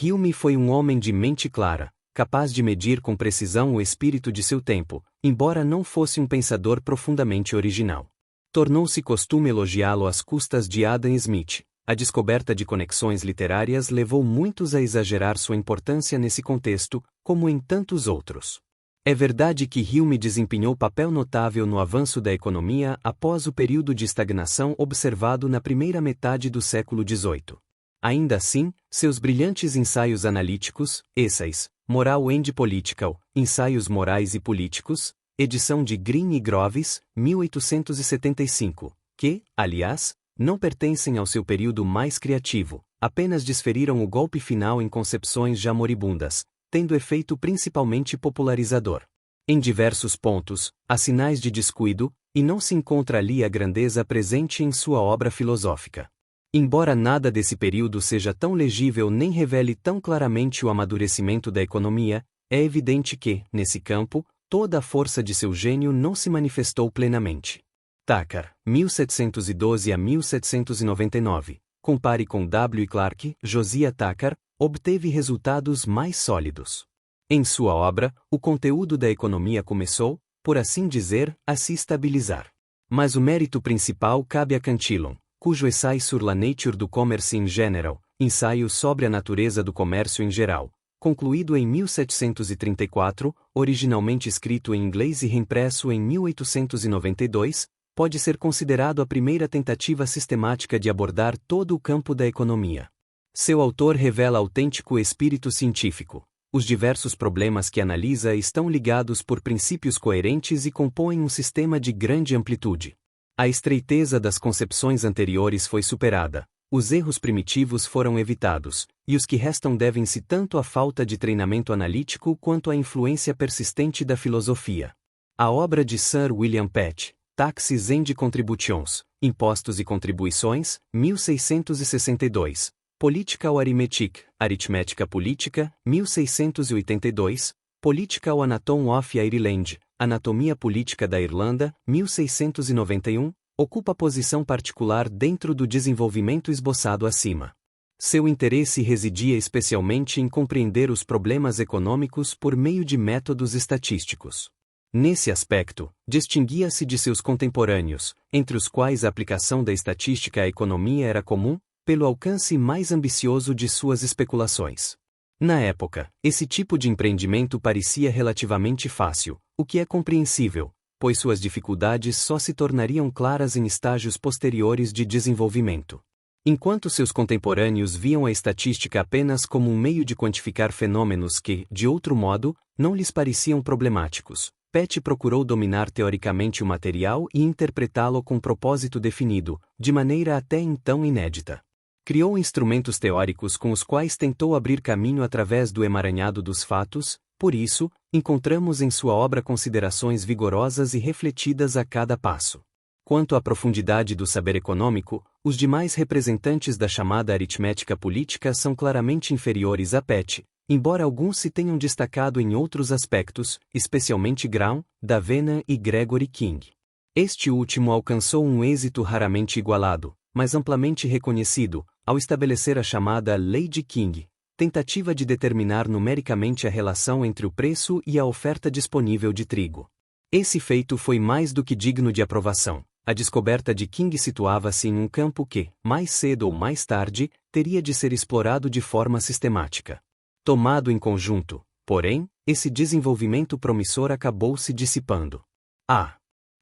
Hume foi um homem de mente clara, capaz de medir com precisão o espírito de seu tempo, embora não fosse um pensador profundamente original. Tornou-se costume elogiá-lo às custas de Adam Smith. A descoberta de conexões literárias levou muitos a exagerar sua importância nesse contexto, como em tantos outros. É verdade que Hume desempenhou papel notável no avanço da economia após o período de estagnação observado na primeira metade do século XVIII. Ainda assim, seus brilhantes ensaios analíticos, Essays, Moral and Political, Ensaios Morais e Políticos, edição de Green e Groves, 1875, que, aliás, não pertencem ao seu período mais criativo, apenas desferiram o golpe final em concepções já moribundas, tendo efeito principalmente popularizador. Em diversos pontos, há sinais de descuido, e não se encontra ali a grandeza presente em sua obra filosófica. Embora nada desse período seja tão legível nem revele tão claramente o amadurecimento da economia, é evidente que, nesse campo, toda a força de seu gênio não se manifestou plenamente. Tucker, 1712 a 1799. Compare com W. Clarke. Josiah Tucker obteve resultados mais sólidos. Em sua obra, o conteúdo da economia começou, por assim dizer, a se estabilizar. Mas o mérito principal cabe a Cantillon, cujo Essai sur la nature du commerce in general, ensaio sobre a natureza do comércio em geral, concluído em 1734, originalmente escrito em inglês e reimpresso em 1892, pode ser considerado a primeira tentativa sistemática de abordar todo o campo da economia. Seu autor revela autêntico espírito científico. Os diversos problemas que analisa estão ligados por princípios coerentes e compõem um sistema de grande amplitude. A estreiteza das concepções anteriores foi superada, os erros primitivos foram evitados, e os que restam devem-se tanto à falta de treinamento analítico quanto à influência persistente da filosofia. A obra de Sir William Pett, Taxes and Contributions, Impostos e Contribuições, 1662, Political Arithmetic, Aritmética Política, 1682, Political Anatomy of Ireland, Anatomia Política da Irlanda, 1691, ocupa posição particular dentro do desenvolvimento esboçado acima. Seu interesse residia especialmente em compreender os problemas econômicos por meio de métodos estatísticos. Nesse aspecto, distinguia-se de seus contemporâneos, entre os quais a aplicação da estatística à economia era comum, pelo alcance mais ambicioso de suas especulações. Na época, esse tipo de empreendimento parecia relativamente fácil, o que é compreensível, pois suas dificuldades só se tornariam claras em estágios posteriores de desenvolvimento. Enquanto seus contemporâneos viam a estatística apenas como um meio de quantificar fenômenos que, de outro modo, não lhes pareciam problemáticos, Pett procurou dominar teoricamente o material e interpretá-lo com propósito definido, de maneira até então inédita. Criou instrumentos teóricos com os quais tentou abrir caminho através do emaranhado dos fatos, por isso, encontramos em sua obra considerações vigorosas e refletidas a cada passo. Quanto à profundidade do saber econômico, os demais representantes da chamada aritmética política são claramente inferiores a Pett, embora alguns se tenham destacado em outros aspectos, especialmente Graham, Davenant e Gregory King. Este último alcançou um êxito raramente igualado, mas amplamente reconhecido, ao estabelecer a chamada Lei de King, tentativa de determinar numericamente a relação entre o preço e a oferta disponível de trigo. Esse feito foi mais do que digno de aprovação. A descoberta de King situava-se em um campo que, mais cedo ou mais tarde, teria de ser explorado de forma sistemática. Tomado em conjunto, porém, esse desenvolvimento promissor acabou se dissipando. A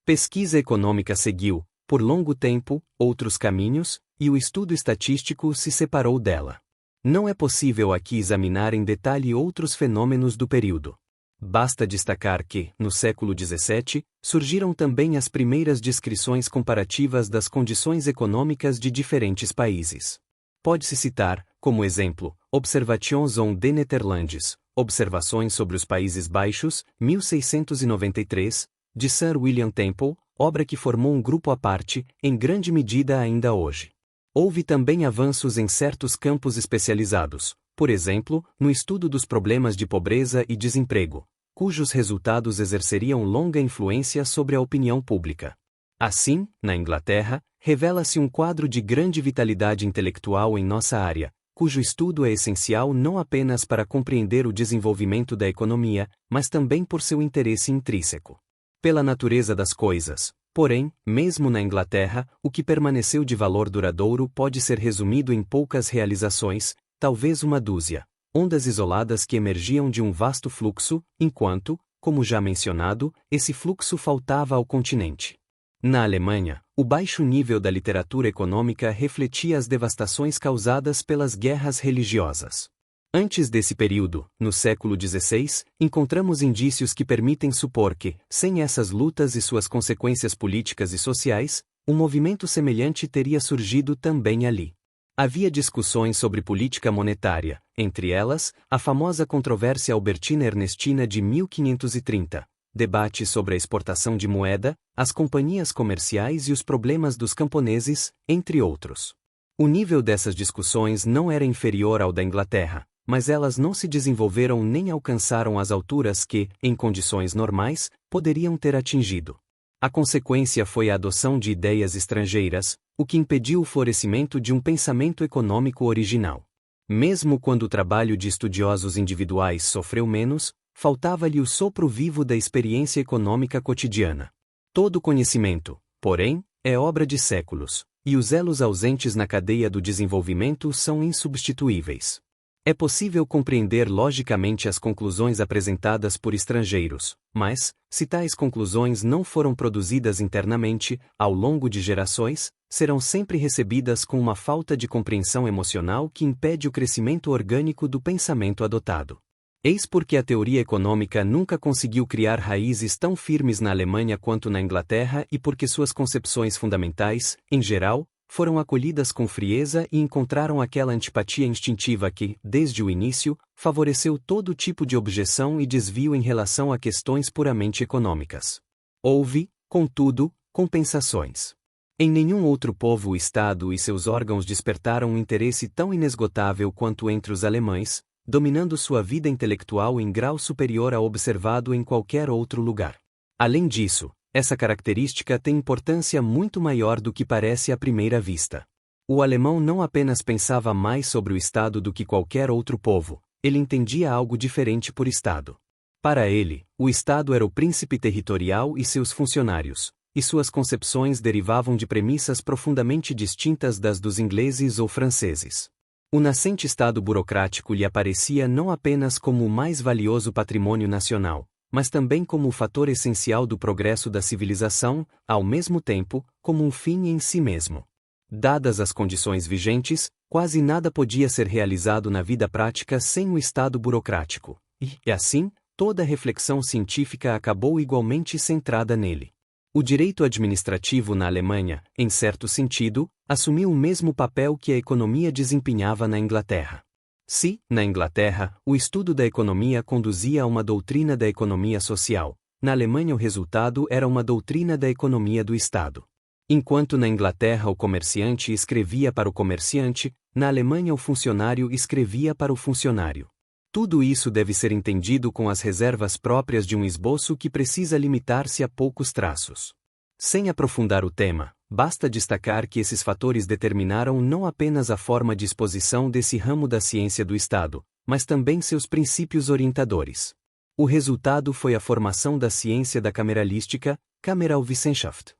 pesquisa econômica seguiu, por longo tempo, outros caminhos, e o estudo estatístico se separou dela. Não é possível aqui examinar em detalhe outros fenômenos do período. Basta destacar que, no século XVII, surgiram também as primeiras descrições comparativas das condições econômicas de diferentes países. Pode-se citar, como exemplo, Observations on the Netherlands, Observações sobre os Países Baixos, 1693, de Sir William Temple, obra que formou um grupo à parte, em grande medida ainda hoje. Houve também avanços em certos campos especializados, por exemplo, no estudo dos problemas de pobreza e desemprego, cujos resultados exerceriam longa influência sobre a opinião pública. Assim, na Inglaterra, revela-se um quadro de grande vitalidade intelectual em nossa área, cujo estudo é essencial não apenas para compreender o desenvolvimento da economia, mas também por seu interesse intrínseco. Pela natureza das coisas, porém, mesmo na Inglaterra, o que permaneceu de valor duradouro pode ser resumido em poucas realizações, talvez uma dúzia, ondas isoladas que emergiam de um vasto fluxo, enquanto, como já mencionado, esse fluxo faltava ao continente. Na Alemanha, o baixo nível da literatura econômica refletia as devastações causadas pelas guerras religiosas. Antes desse período, no século XVI, encontramos indícios que permitem supor que, sem essas lutas e suas consequências políticas e sociais, um movimento semelhante teria surgido também ali. Havia discussões sobre política monetária, entre elas, a famosa controvérsia Albertina-Ernestina de 1530. Debate sobre a exportação de moeda, as companhias comerciais e os problemas dos camponeses, entre outros. O nível dessas discussões não era inferior ao da Inglaterra, mas elas não se desenvolveram nem alcançaram as alturas que, em condições normais, poderiam ter atingido. A consequência foi a adoção de ideias estrangeiras, o que impediu o florescimento de um pensamento econômico original. Mesmo quando o trabalho de estudiosos individuais sofreu menos, faltava-lhe o sopro vivo da experiência econômica cotidiana. Todo conhecimento, porém, é obra de séculos, e os elos ausentes na cadeia do desenvolvimento são insubstituíveis. É possível compreender logicamente as conclusões apresentadas por estrangeiros, mas, se tais conclusões não foram produzidas internamente, ao longo de gerações, serão sempre recebidas com uma falta de compreensão emocional que impede o crescimento orgânico do pensamento adotado. Eis porque a teoria econômica nunca conseguiu criar raízes tão firmes na Alemanha quanto na Inglaterra e porque suas concepções fundamentais, em geral, foram acolhidas com frieza e encontraram aquela antipatia instintiva que, desde o início, favoreceu todo tipo de objeção e desvio em relação a questões puramente econômicas. Houve, contudo, compensações. Em nenhum outro povo o Estado e seus órgãos despertaram um interesse tão inesgotável quanto entre os alemães, dominando sua vida intelectual em grau superior ao observado em qualquer outro lugar. Além disso, essa característica tem importância muito maior do que parece à primeira vista. O alemão não apenas pensava mais sobre o Estado do que qualquer outro povo, ele entendia algo diferente por Estado. Para ele, o Estado era o príncipe territorial e seus funcionários, e suas concepções derivavam de premissas profundamente distintas das dos ingleses ou franceses. O nascente Estado burocrático lhe aparecia não apenas como o mais valioso patrimônio nacional, mas também como o fator essencial do progresso da civilização, ao mesmo tempo, como um fim em si mesmo. Dadas as condições vigentes, quase nada podia ser realizado na vida prática sem o Estado burocrático, e, assim, toda a reflexão científica acabou igualmente centrada nele. O direito administrativo na Alemanha, em certo sentido, assumiu o mesmo papel que a economia desempenhava na Inglaterra. Se, na Inglaterra, o estudo da economia conduzia a uma doutrina da economia social, na Alemanha o resultado era uma doutrina da economia do Estado. Enquanto na Inglaterra o comerciante escrevia para o comerciante, na Alemanha o funcionário escrevia para o funcionário. Tudo isso deve ser entendido com as reservas próprias de um esboço que precisa limitar-se a poucos traços. Sem aprofundar o tema, basta destacar que esses fatores determinaram não apenas a forma de exposição desse ramo da ciência do Estado, mas também seus princípios orientadores. O resultado foi a formação da ciência da cameralística, Kameralwissenschaft.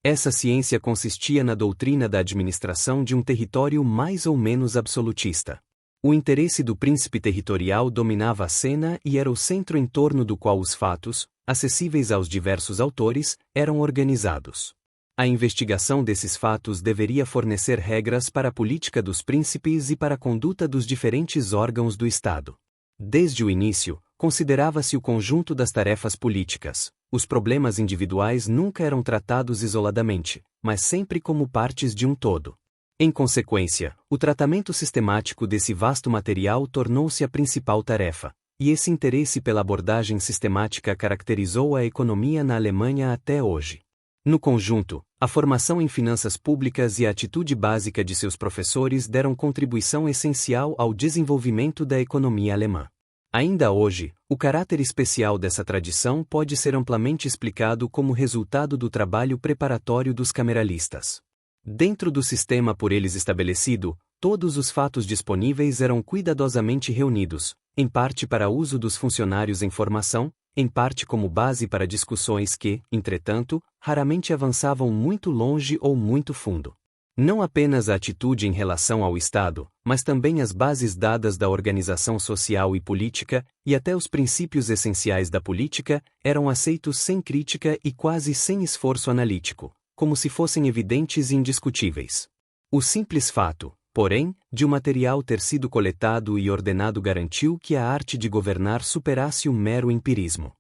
Essa ciência consistia na doutrina da administração de um território mais ou menos absolutista. O interesse do príncipe territorial dominava a cena e era o centro em torno do qual os fatos, acessíveis aos diversos autores, eram organizados. A investigação desses fatos deveria fornecer regras para a política dos príncipes e para a conduta dos diferentes órgãos do Estado. Desde o início, considerava-se o conjunto das tarefas políticas. Os problemas individuais nunca eram tratados isoladamente, mas sempre como partes de um todo. Em consequência, o tratamento sistemático desse vasto material tornou-se a principal tarefa, e esse interesse pela abordagem sistemática caracterizou a economia na Alemanha até hoje. No conjunto, a formação em finanças públicas e a atitude básica de seus professores deram contribuição essencial ao desenvolvimento da economia alemã. Ainda hoje, o caráter especial dessa tradição pode ser amplamente explicado como resultado do trabalho preparatório dos cameralistas. Dentro do sistema por eles estabelecido, todos os fatos disponíveis eram cuidadosamente reunidos, em parte para uso dos funcionários em formação, em parte como base para discussões que, entretanto, raramente avançavam muito longe ou muito fundo. Não apenas a atitude em relação ao Estado, mas também as bases dadas da organização social e política, e até os princípios essenciais da política, eram aceitos sem crítica e quase sem esforço analítico, como se fossem evidentes e indiscutíveis. O simples fato, porém, de o material ter sido coletado e ordenado garantiu que a arte de governar superasse o mero empirismo.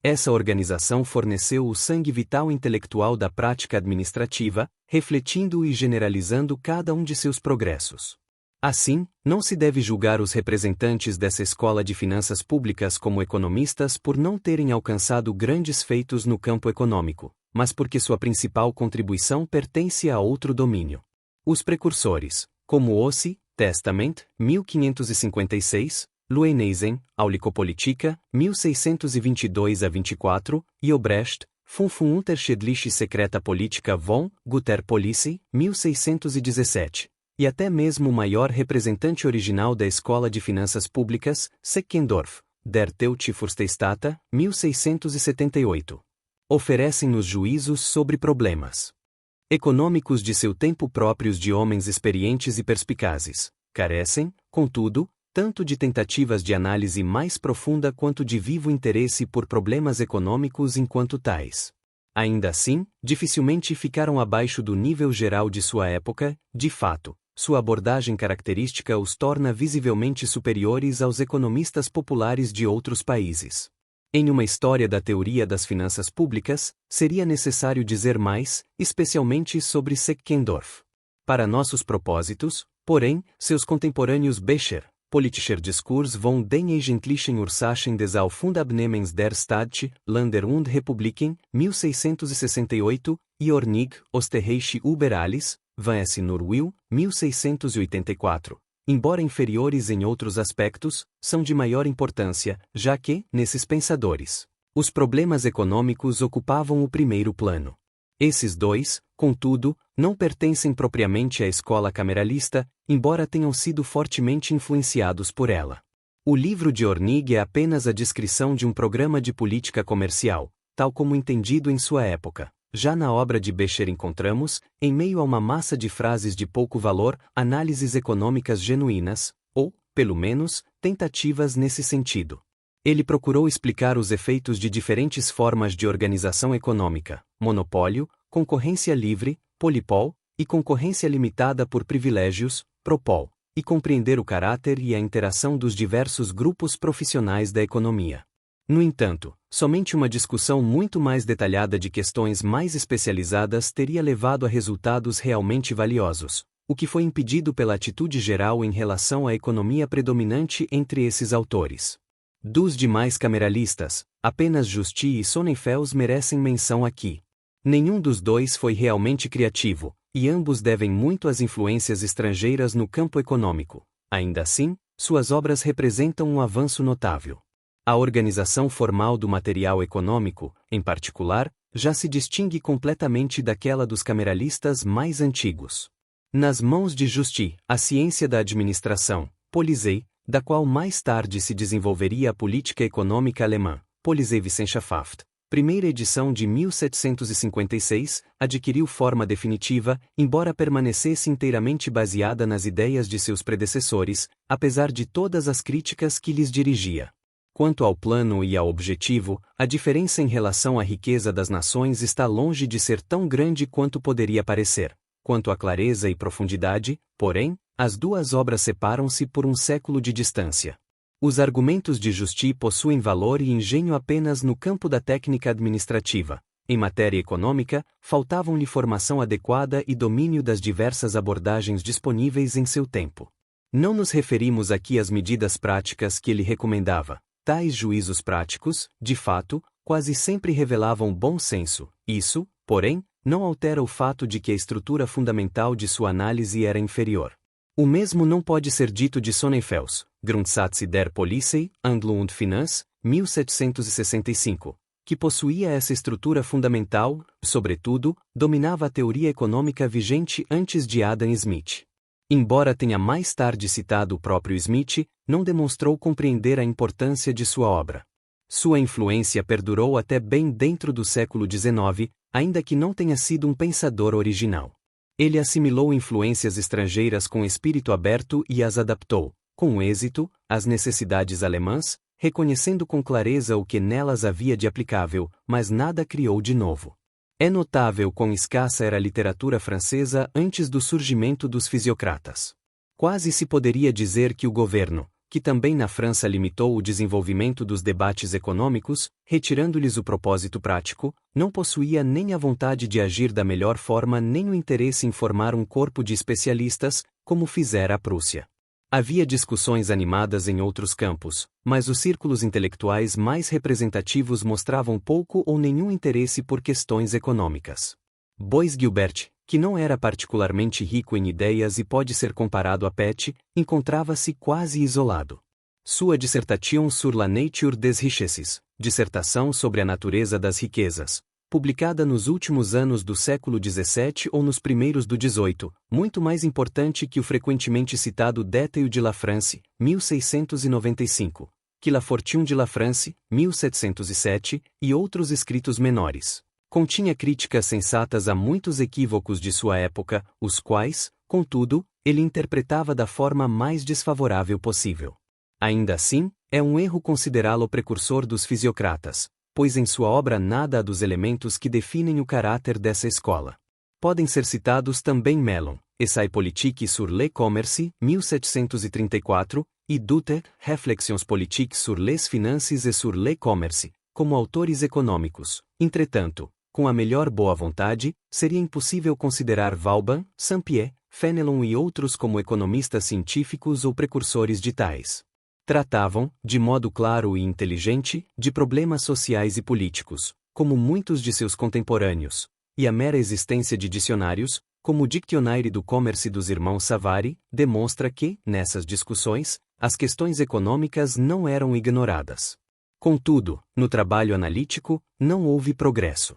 Essa organização forneceu o sangue vital intelectual da prática administrativa, refletindo e generalizando cada um de seus progressos. Assim, não se deve julgar os representantes dessa escola de finanças públicas como economistas por não terem alcançado grandes feitos no campo econômico, mas porque sua principal contribuição pertence a outro domínio. Os precursores, como Ossi, Testament, 1556, Lueneisen, Aulicopolitica, 1622-24, e Obrecht, Unterschiedliche Secreta Politica von Guter Policy, 1617. E até mesmo o maior representante original da Escola de Finanças Públicas, Seckendorf, Der Teutsche-Fürstestaat, 1678. Oferecem-nos juízos sobre problemas econômicos de seu tempo próprios de homens experientes e perspicazes. Carecem, contudo, tanto de tentativas de análise mais profunda quanto de vivo interesse por problemas econômicos enquanto tais. Ainda assim, dificilmente ficaram abaixo do nível geral de sua época, de fato, sua abordagem característica os torna visivelmente superiores aos economistas populares de outros países. Em uma história da teoria das finanças públicas, seria necessário dizer mais, especialmente sobre Seckendorf. Para nossos propósitos, porém, seus contemporâneos Becher, Politischer Diskurs von den Eigentlichen Ursachen des Aufundabnehmens der Stadt, Länder und Republiken, 1668, e Ornig, Österreichische über alles, van S. Nurwill, 1684. Embora inferiores em outros aspectos, são de maior importância, já que, nesses pensadores, os problemas econômicos ocupavam o primeiro plano. Esses dois, contudo, não pertencem propriamente à escola cameralista, embora tenham sido fortemente influenciados por ela. O livro de Ornig é apenas a descrição de um programa de política comercial, tal como entendido em sua época. Já na obra de Becher encontramos, em meio a uma massa de frases de pouco valor, análises econômicas genuínas, ou, pelo menos, tentativas nesse sentido. Ele procurou explicar os efeitos de diferentes formas de organização econômica, monopólio, concorrência livre, polipol, e concorrência limitada por privilégios, propol, e compreender o caráter e a interação dos diversos grupos profissionais da economia. No entanto, somente uma discussão muito mais detalhada de questões mais especializadas teria levado a resultados realmente valiosos, o que foi impedido pela atitude geral em relação à economia predominante entre esses autores. Dos demais cameralistas, apenas Justi e Sonnenfels merecem menção aqui. Nenhum dos dois foi realmente criativo, e ambos devem muito às influências estrangeiras no campo econômico. Ainda assim, suas obras representam um avanço notável. A organização formal do material econômico, em particular, já se distingue completamente daquela dos cameralistas mais antigos. Nas mãos de Justi, a ciência da administração, Polizei, da qual mais tarde se desenvolveria a política econômica alemã, Polizeiwissenschaft, primeira edição de 1756, adquiriu forma definitiva, embora permanecesse inteiramente baseada nas ideias de seus predecessores, apesar de todas as críticas que lhes dirigia. Quanto ao plano e ao objetivo, a diferença em relação à riqueza das nações está longe de ser tão grande quanto poderia parecer. Quanto à clareza e profundidade, porém, as duas obras separam-se por um século de distância. Os argumentos de Justi possuem valor e engenho apenas no campo da técnica administrativa. Em matéria econômica, faltavam-lhe formação adequada e domínio das diversas abordagens disponíveis em seu tempo. Não nos referimos aqui às medidas práticas que ele recomendava. Tais juízos práticos, de fato, quase sempre revelavam bom senso. Isso, porém, não altera o fato de que a estrutura fundamental de sua análise era inferior. O mesmo não pode ser dito de Sonnenfels, Grundsätze der Policy, Handel und Finanz, 1765, que possuía essa estrutura fundamental, sobretudo, dominava a teoria econômica vigente antes de Adam Smith. Embora tenha mais tarde citado o próprio Smith, não demonstrou compreender a importância de sua obra. Sua influência perdurou até bem dentro do século XIX, ainda que não tenha sido um pensador original. Ele assimilou influências estrangeiras com espírito aberto e as adaptou, com êxito, às necessidades alemãs, reconhecendo com clareza o que nelas havia de aplicável, mas nada criou de novo. É notável quão escassa era a literatura francesa antes do surgimento dos fisiocratas. Quase se poderia dizer que o governo, que também na França limitou o desenvolvimento dos debates econômicos, retirando-lhes o propósito prático, não possuía nem a vontade de agir da melhor forma nem o interesse em formar um corpo de especialistas, como fizera a Prússia. Havia discussões animadas em outros campos, mas os círculos intelectuais mais representativos mostravam pouco ou nenhum interesse por questões econômicas. Bois Guilbert, que não era particularmente rico em ideias e pode ser comparado a Pett, encontrava-se quase isolado. Sua Dissertation sur la nature des richesses, dissertação sobre a natureza das riquezas, publicada nos últimos anos do século XVII ou nos primeiros do XVIII, muito mais importante que o frequentemente citado Détail de la France, 1695, que La Fortune de la France, 1707, e outros escritos menores. Continha críticas sensatas a muitos equívocos de sua época, os quais, contudo, ele interpretava da forma mais desfavorável possível. Ainda assim, é um erro considerá-lo precursor dos fisiocratas, pois em sua obra nada há dos elementos que definem o caráter dessa escola. Podem ser citados também Mellon, Essai politique sur le commerce, 1734, e Dutter, Réflexions politiques sur les finances et sur le commerce, como autores econômicos. Entretanto, com a melhor boa vontade, seria impossível considerar Vauban, Saint-Pierre, Fénelon e outros como economistas científicos ou precursores de tais. Tratavam, de modo claro e inteligente, de problemas sociais e políticos, como muitos de seus contemporâneos, e a mera existência de dicionários, como o Dictionnaire do Commerce dos irmãos Savary, demonstra que, nessas discussões, as questões econômicas não eram ignoradas. Contudo, no trabalho analítico, não houve progresso.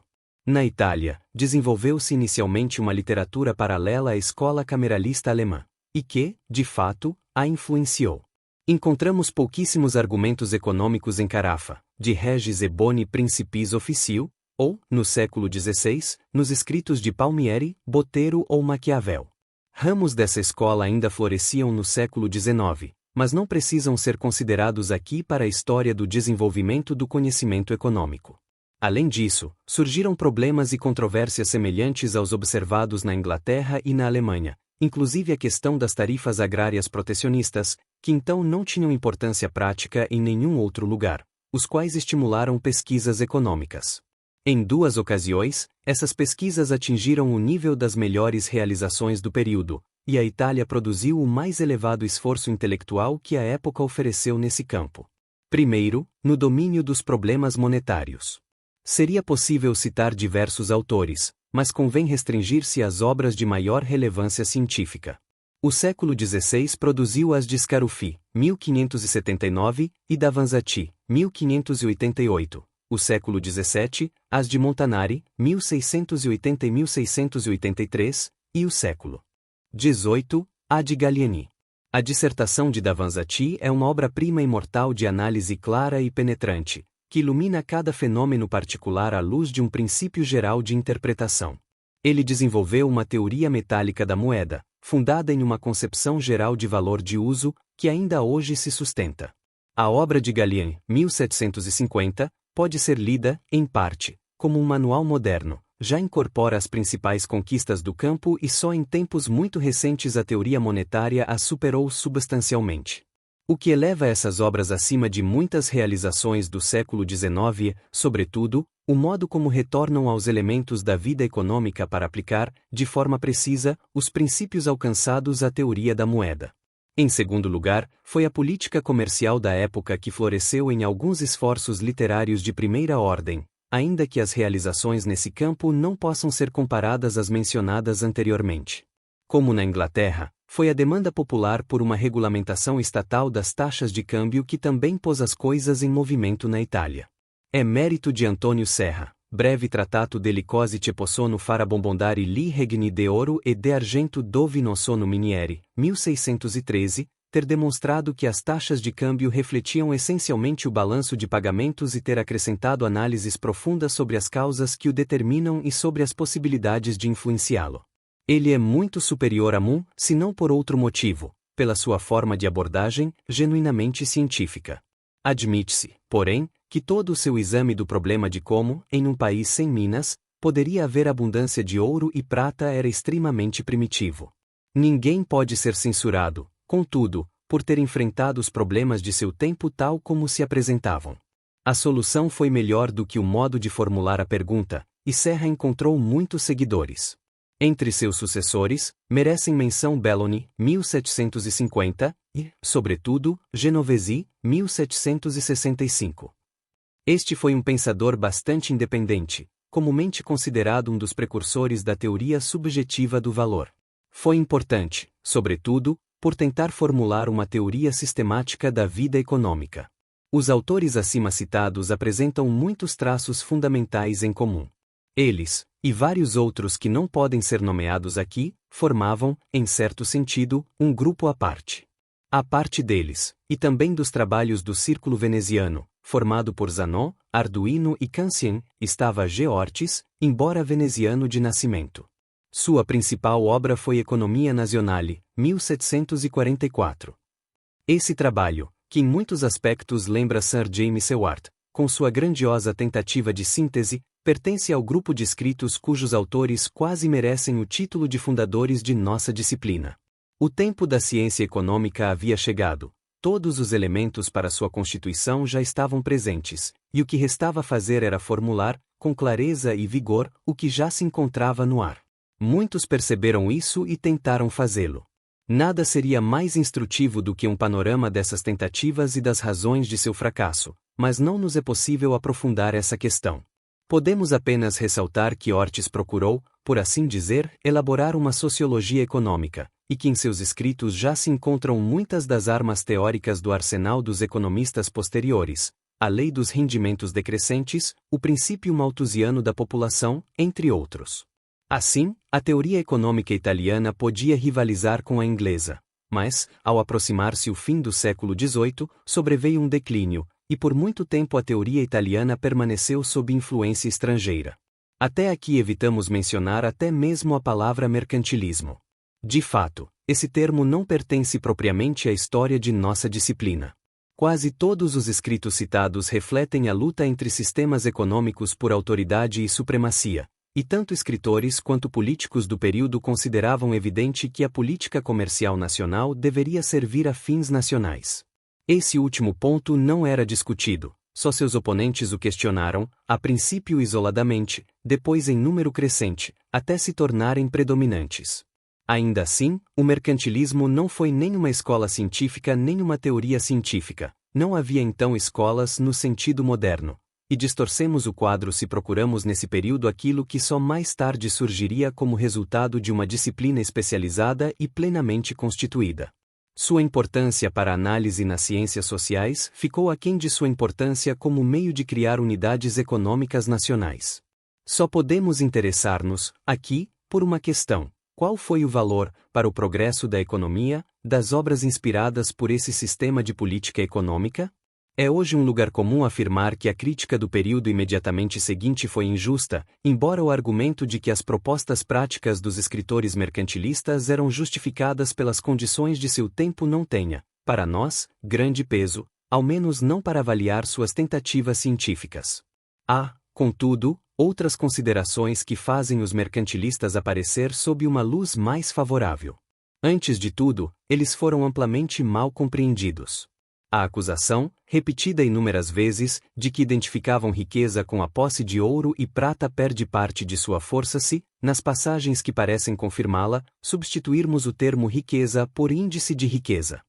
Na Itália, desenvolveu-se inicialmente uma literatura paralela à escola cameralista alemã, e que, de fato, a influenciou. Encontramos pouquíssimos argumentos econômicos em Carafa, de Regis e Boni Principis Officiu, ou, no século XVI, nos escritos de Palmieri, Botero ou Maquiavel. Ramos dessa escola ainda floresciam no século XIX, mas não precisam ser considerados aqui para a história do desenvolvimento do conhecimento econômico. Além disso, surgiram problemas e controvérsias semelhantes aos observados na Inglaterra e na Alemanha, inclusive a questão das tarifas agrárias protecionistas, que então não tinham importância prática em nenhum outro lugar, os quais estimularam pesquisas econômicas. Em duas ocasiões, essas pesquisas atingiram o nível das melhores realizações do período, e a Itália produziu o mais elevado esforço intelectual que a época ofereceu nesse campo. Primeiro, no domínio dos problemas monetários. Seria possível citar diversos autores, mas convém restringir-se às obras de maior relevância científica. O século XVI produziu as de Scaruffi, 1579, e Davanzati, 1588. O século XVII, as de Montanari, 1680 e 1683, e o século XVIII, a de Gallieni. A dissertação de Davanzati é uma obra-prima imortal de análise clara e penetrante, que ilumina cada fenômeno particular à luz de um princípio geral de interpretação. Ele desenvolveu uma teoria metálica da moeda, fundada em uma concepção geral de valor de uso, que ainda hoje se sustenta. A obra de Gallieni, 1750, pode ser lida, em parte, como um manual moderno, já incorpora as principais conquistas do campo e só em tempos muito recentes a teoria monetária as superou substancialmente. O que eleva essas obras acima de muitas realizações do século XIX é, sobretudo, o modo como retornam aos elementos da vida econômica para aplicar, de forma precisa, os princípios alcançados à teoria da moeda. Em segundo lugar, foi a política comercial da época que floresceu em alguns esforços literários de primeira ordem, ainda que as realizações nesse campo não possam ser comparadas às mencionadas anteriormente. Como na Inglaterra, Foi a demanda popular por uma regulamentação estatal das taxas de câmbio que também pôs as coisas em movimento na Itália. É mérito de Antônio Serra, breve trattato delle cose che possono far abbondare li regni de ouro e de argento dove non sono minieri, 1613, ter demonstrado que as taxas de câmbio refletiam essencialmente o balanço de pagamentos e ter acrescentado análises profundas sobre as causas que o determinam e sobre as possibilidades de influenciá-lo. Ele é muito superior a Moon, se não por outro motivo, pela sua forma de abordagem, genuinamente científica. Admite-se, porém, que todo o seu exame do problema de como, em um país sem minas, poderia haver abundância de ouro e prata era extremamente primitivo. Ninguém pode ser censurado, contudo, por ter enfrentado os problemas de seu tempo tal como se apresentavam. A solução foi melhor do que o modo de formular a pergunta, e Serra encontrou muitos seguidores. Entre seus sucessores, merecem menção Belloni, 1750, e, sobretudo, Genovesi, 1765. Este foi um pensador bastante independente, comumente considerado um dos precursores da teoria subjetiva do valor. Foi importante, sobretudo, por tentar formular uma teoria sistemática da vida econômica. Os autores acima citados apresentam muitos traços fundamentais em comum. Eles, e vários outros que não podem ser nomeados aqui, formavam, em certo sentido, um grupo à parte. À parte deles, e também dos trabalhos do Círculo Veneziano, formado por Zanon, Arduino e Cancien, estava G. Ortiz, embora veneziano de nascimento. Sua principal obra foi Economia Nazionale, 1744. Esse trabalho, que em muitos aspectos lembra Sir James Seward, com sua grandiosa tentativa de síntese, pertence ao grupo de escritos cujos autores quase merecem o título de fundadores de nossa disciplina. O tempo da ciência econômica havia chegado, todos os elementos para sua constituição já estavam presentes, e o que restava fazer era formular, com clareza e vigor, o que já se encontrava no ar. Muitos perceberam isso e tentaram fazê-lo. Nada seria mais instrutivo do que um panorama dessas tentativas e das razões de seu fracasso, mas não nos é possível aprofundar essa questão. Podemos apenas ressaltar que Ortiz procurou, por assim dizer, elaborar uma sociologia econômica, e que em seus escritos já se encontram muitas das armas teóricas do arsenal dos economistas posteriores, a lei dos rendimentos decrescentes, o princípio malthusiano da população, entre outros. Assim, a teoria econômica italiana podia rivalizar com a inglesa, mas, ao aproximar-se o fim do século XVIII, sobreveio um declínio, e por muito tempo a teoria italiana permaneceu sob influência estrangeira. Até aqui evitamos mencionar até mesmo a palavra mercantilismo. De fato, esse termo não pertence propriamente à história de nossa disciplina. Quase todos os escritos citados refletem a luta entre sistemas econômicos por autoridade e supremacia, e tanto escritores quanto políticos do período consideravam evidente que a política comercial nacional deveria servir a fins nacionais. Esse último ponto não era discutido, só seus oponentes o questionaram, a princípio isoladamente, depois em número crescente, até se tornarem predominantes. Ainda assim, o mercantilismo não foi nem uma escola científica nem uma teoria científica, não havia então escolas no sentido moderno, e distorcemos o quadro se procuramos nesse período aquilo que só mais tarde surgiria como resultado de uma disciplina especializada e plenamente constituída. Sua importância para a análise nas ciências sociais ficou aquém de sua importância como meio de criar unidades econômicas nacionais. Só podemos interessar-nos, aqui, por uma questão: qual foi o valor, para o progresso da economia, das obras inspiradas por esse sistema de política econômica? É hoje um lugar comum afirmar que a crítica do período imediatamente seguinte foi injusta, embora o argumento de que as propostas práticas dos escritores mercantilistas eram justificadas pelas condições de seu tempo não tenha, para nós, grande peso, ao menos não para avaliar suas tentativas científicas. Há, contudo, outras considerações que fazem os mercantilistas aparecer sob uma luz mais favorável. Antes de tudo, eles foram amplamente mal compreendidos. A acusação, repetida inúmeras vezes, de que identificavam riqueza com a posse de ouro e prata perde parte de sua força se, nas passagens que parecem confirmá-la, substituirmos o termo riqueza por índice de riqueza.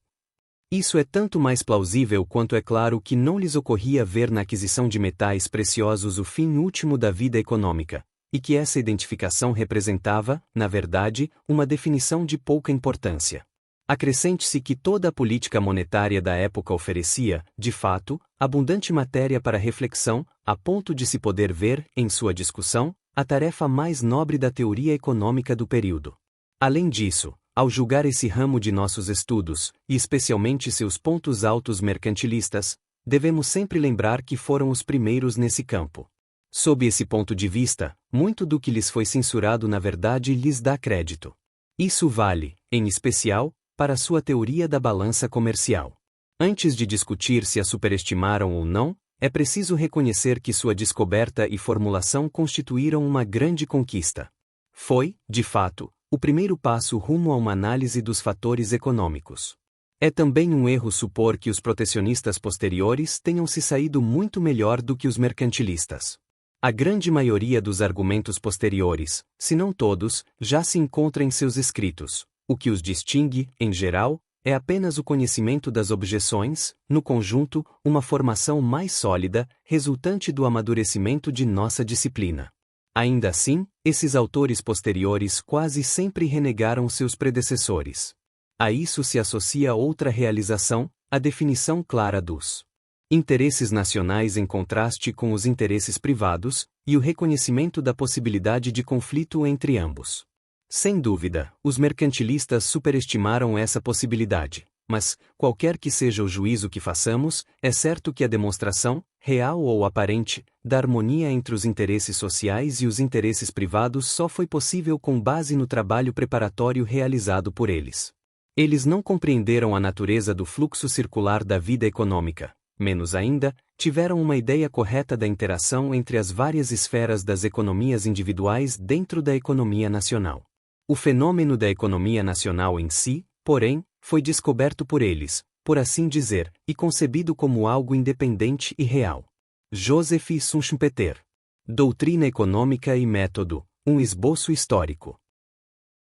Isso é tanto mais plausível quanto é claro que não lhes ocorria ver na aquisição de metais preciosos o fim último da vida econômica, e que essa identificação representava, na verdade, uma definição de pouca importância. Acrescente-se que toda a política monetária da época oferecia, de fato, abundante matéria para reflexão, a ponto de se poder ver, em sua discussão, a tarefa mais nobre da teoria econômica do período. Além disso, ao julgar esse ramo de nossos estudos, e especialmente seus pontos altos mercantilistas, devemos sempre lembrar que foram os primeiros nesse campo. Sob esse ponto de vista, muito do que lhes foi censurado na verdade lhes dá crédito. Isso vale, em especial, para sua teoria da balança comercial. Antes de discutir se a superestimaram ou não, é preciso reconhecer que sua descoberta e formulação constituíram uma grande conquista. Foi, de fato, o primeiro passo rumo a uma análise dos fatores econômicos. É também um erro supor que os protecionistas posteriores tenham se saído muito melhor do que os mercantilistas. A grande maioria dos argumentos posteriores, se não todos, já se encontra em seus escritos. O que os distingue, em geral, é apenas o conhecimento das objeções, no conjunto, uma formação mais sólida, resultante do amadurecimento de nossa disciplina. Ainda assim, esses autores posteriores quase sempre renegaram seus predecessores. A isso se associa outra realização, a definição clara dos interesses nacionais em contraste com os interesses privados, e o reconhecimento da possibilidade de conflito entre ambos. Sem dúvida, os mercantilistas superestimaram essa possibilidade, mas, qualquer que seja o juízo que façamos, é certo que a demonstração, real ou aparente, da harmonia entre os interesses sociais e os interesses privados só foi possível com base no trabalho preparatório realizado por eles. Eles não compreenderam a natureza do fluxo circular da vida econômica, menos ainda, tiveram uma ideia correta da interação entre as várias esferas das economias individuais dentro da economia nacional. O fenômeno da economia nacional em si, porém, foi descoberto por eles, por assim dizer, e concebido como algo independente e real. Joseph Schumpeter. Doutrina Econômica e Método, um esboço histórico.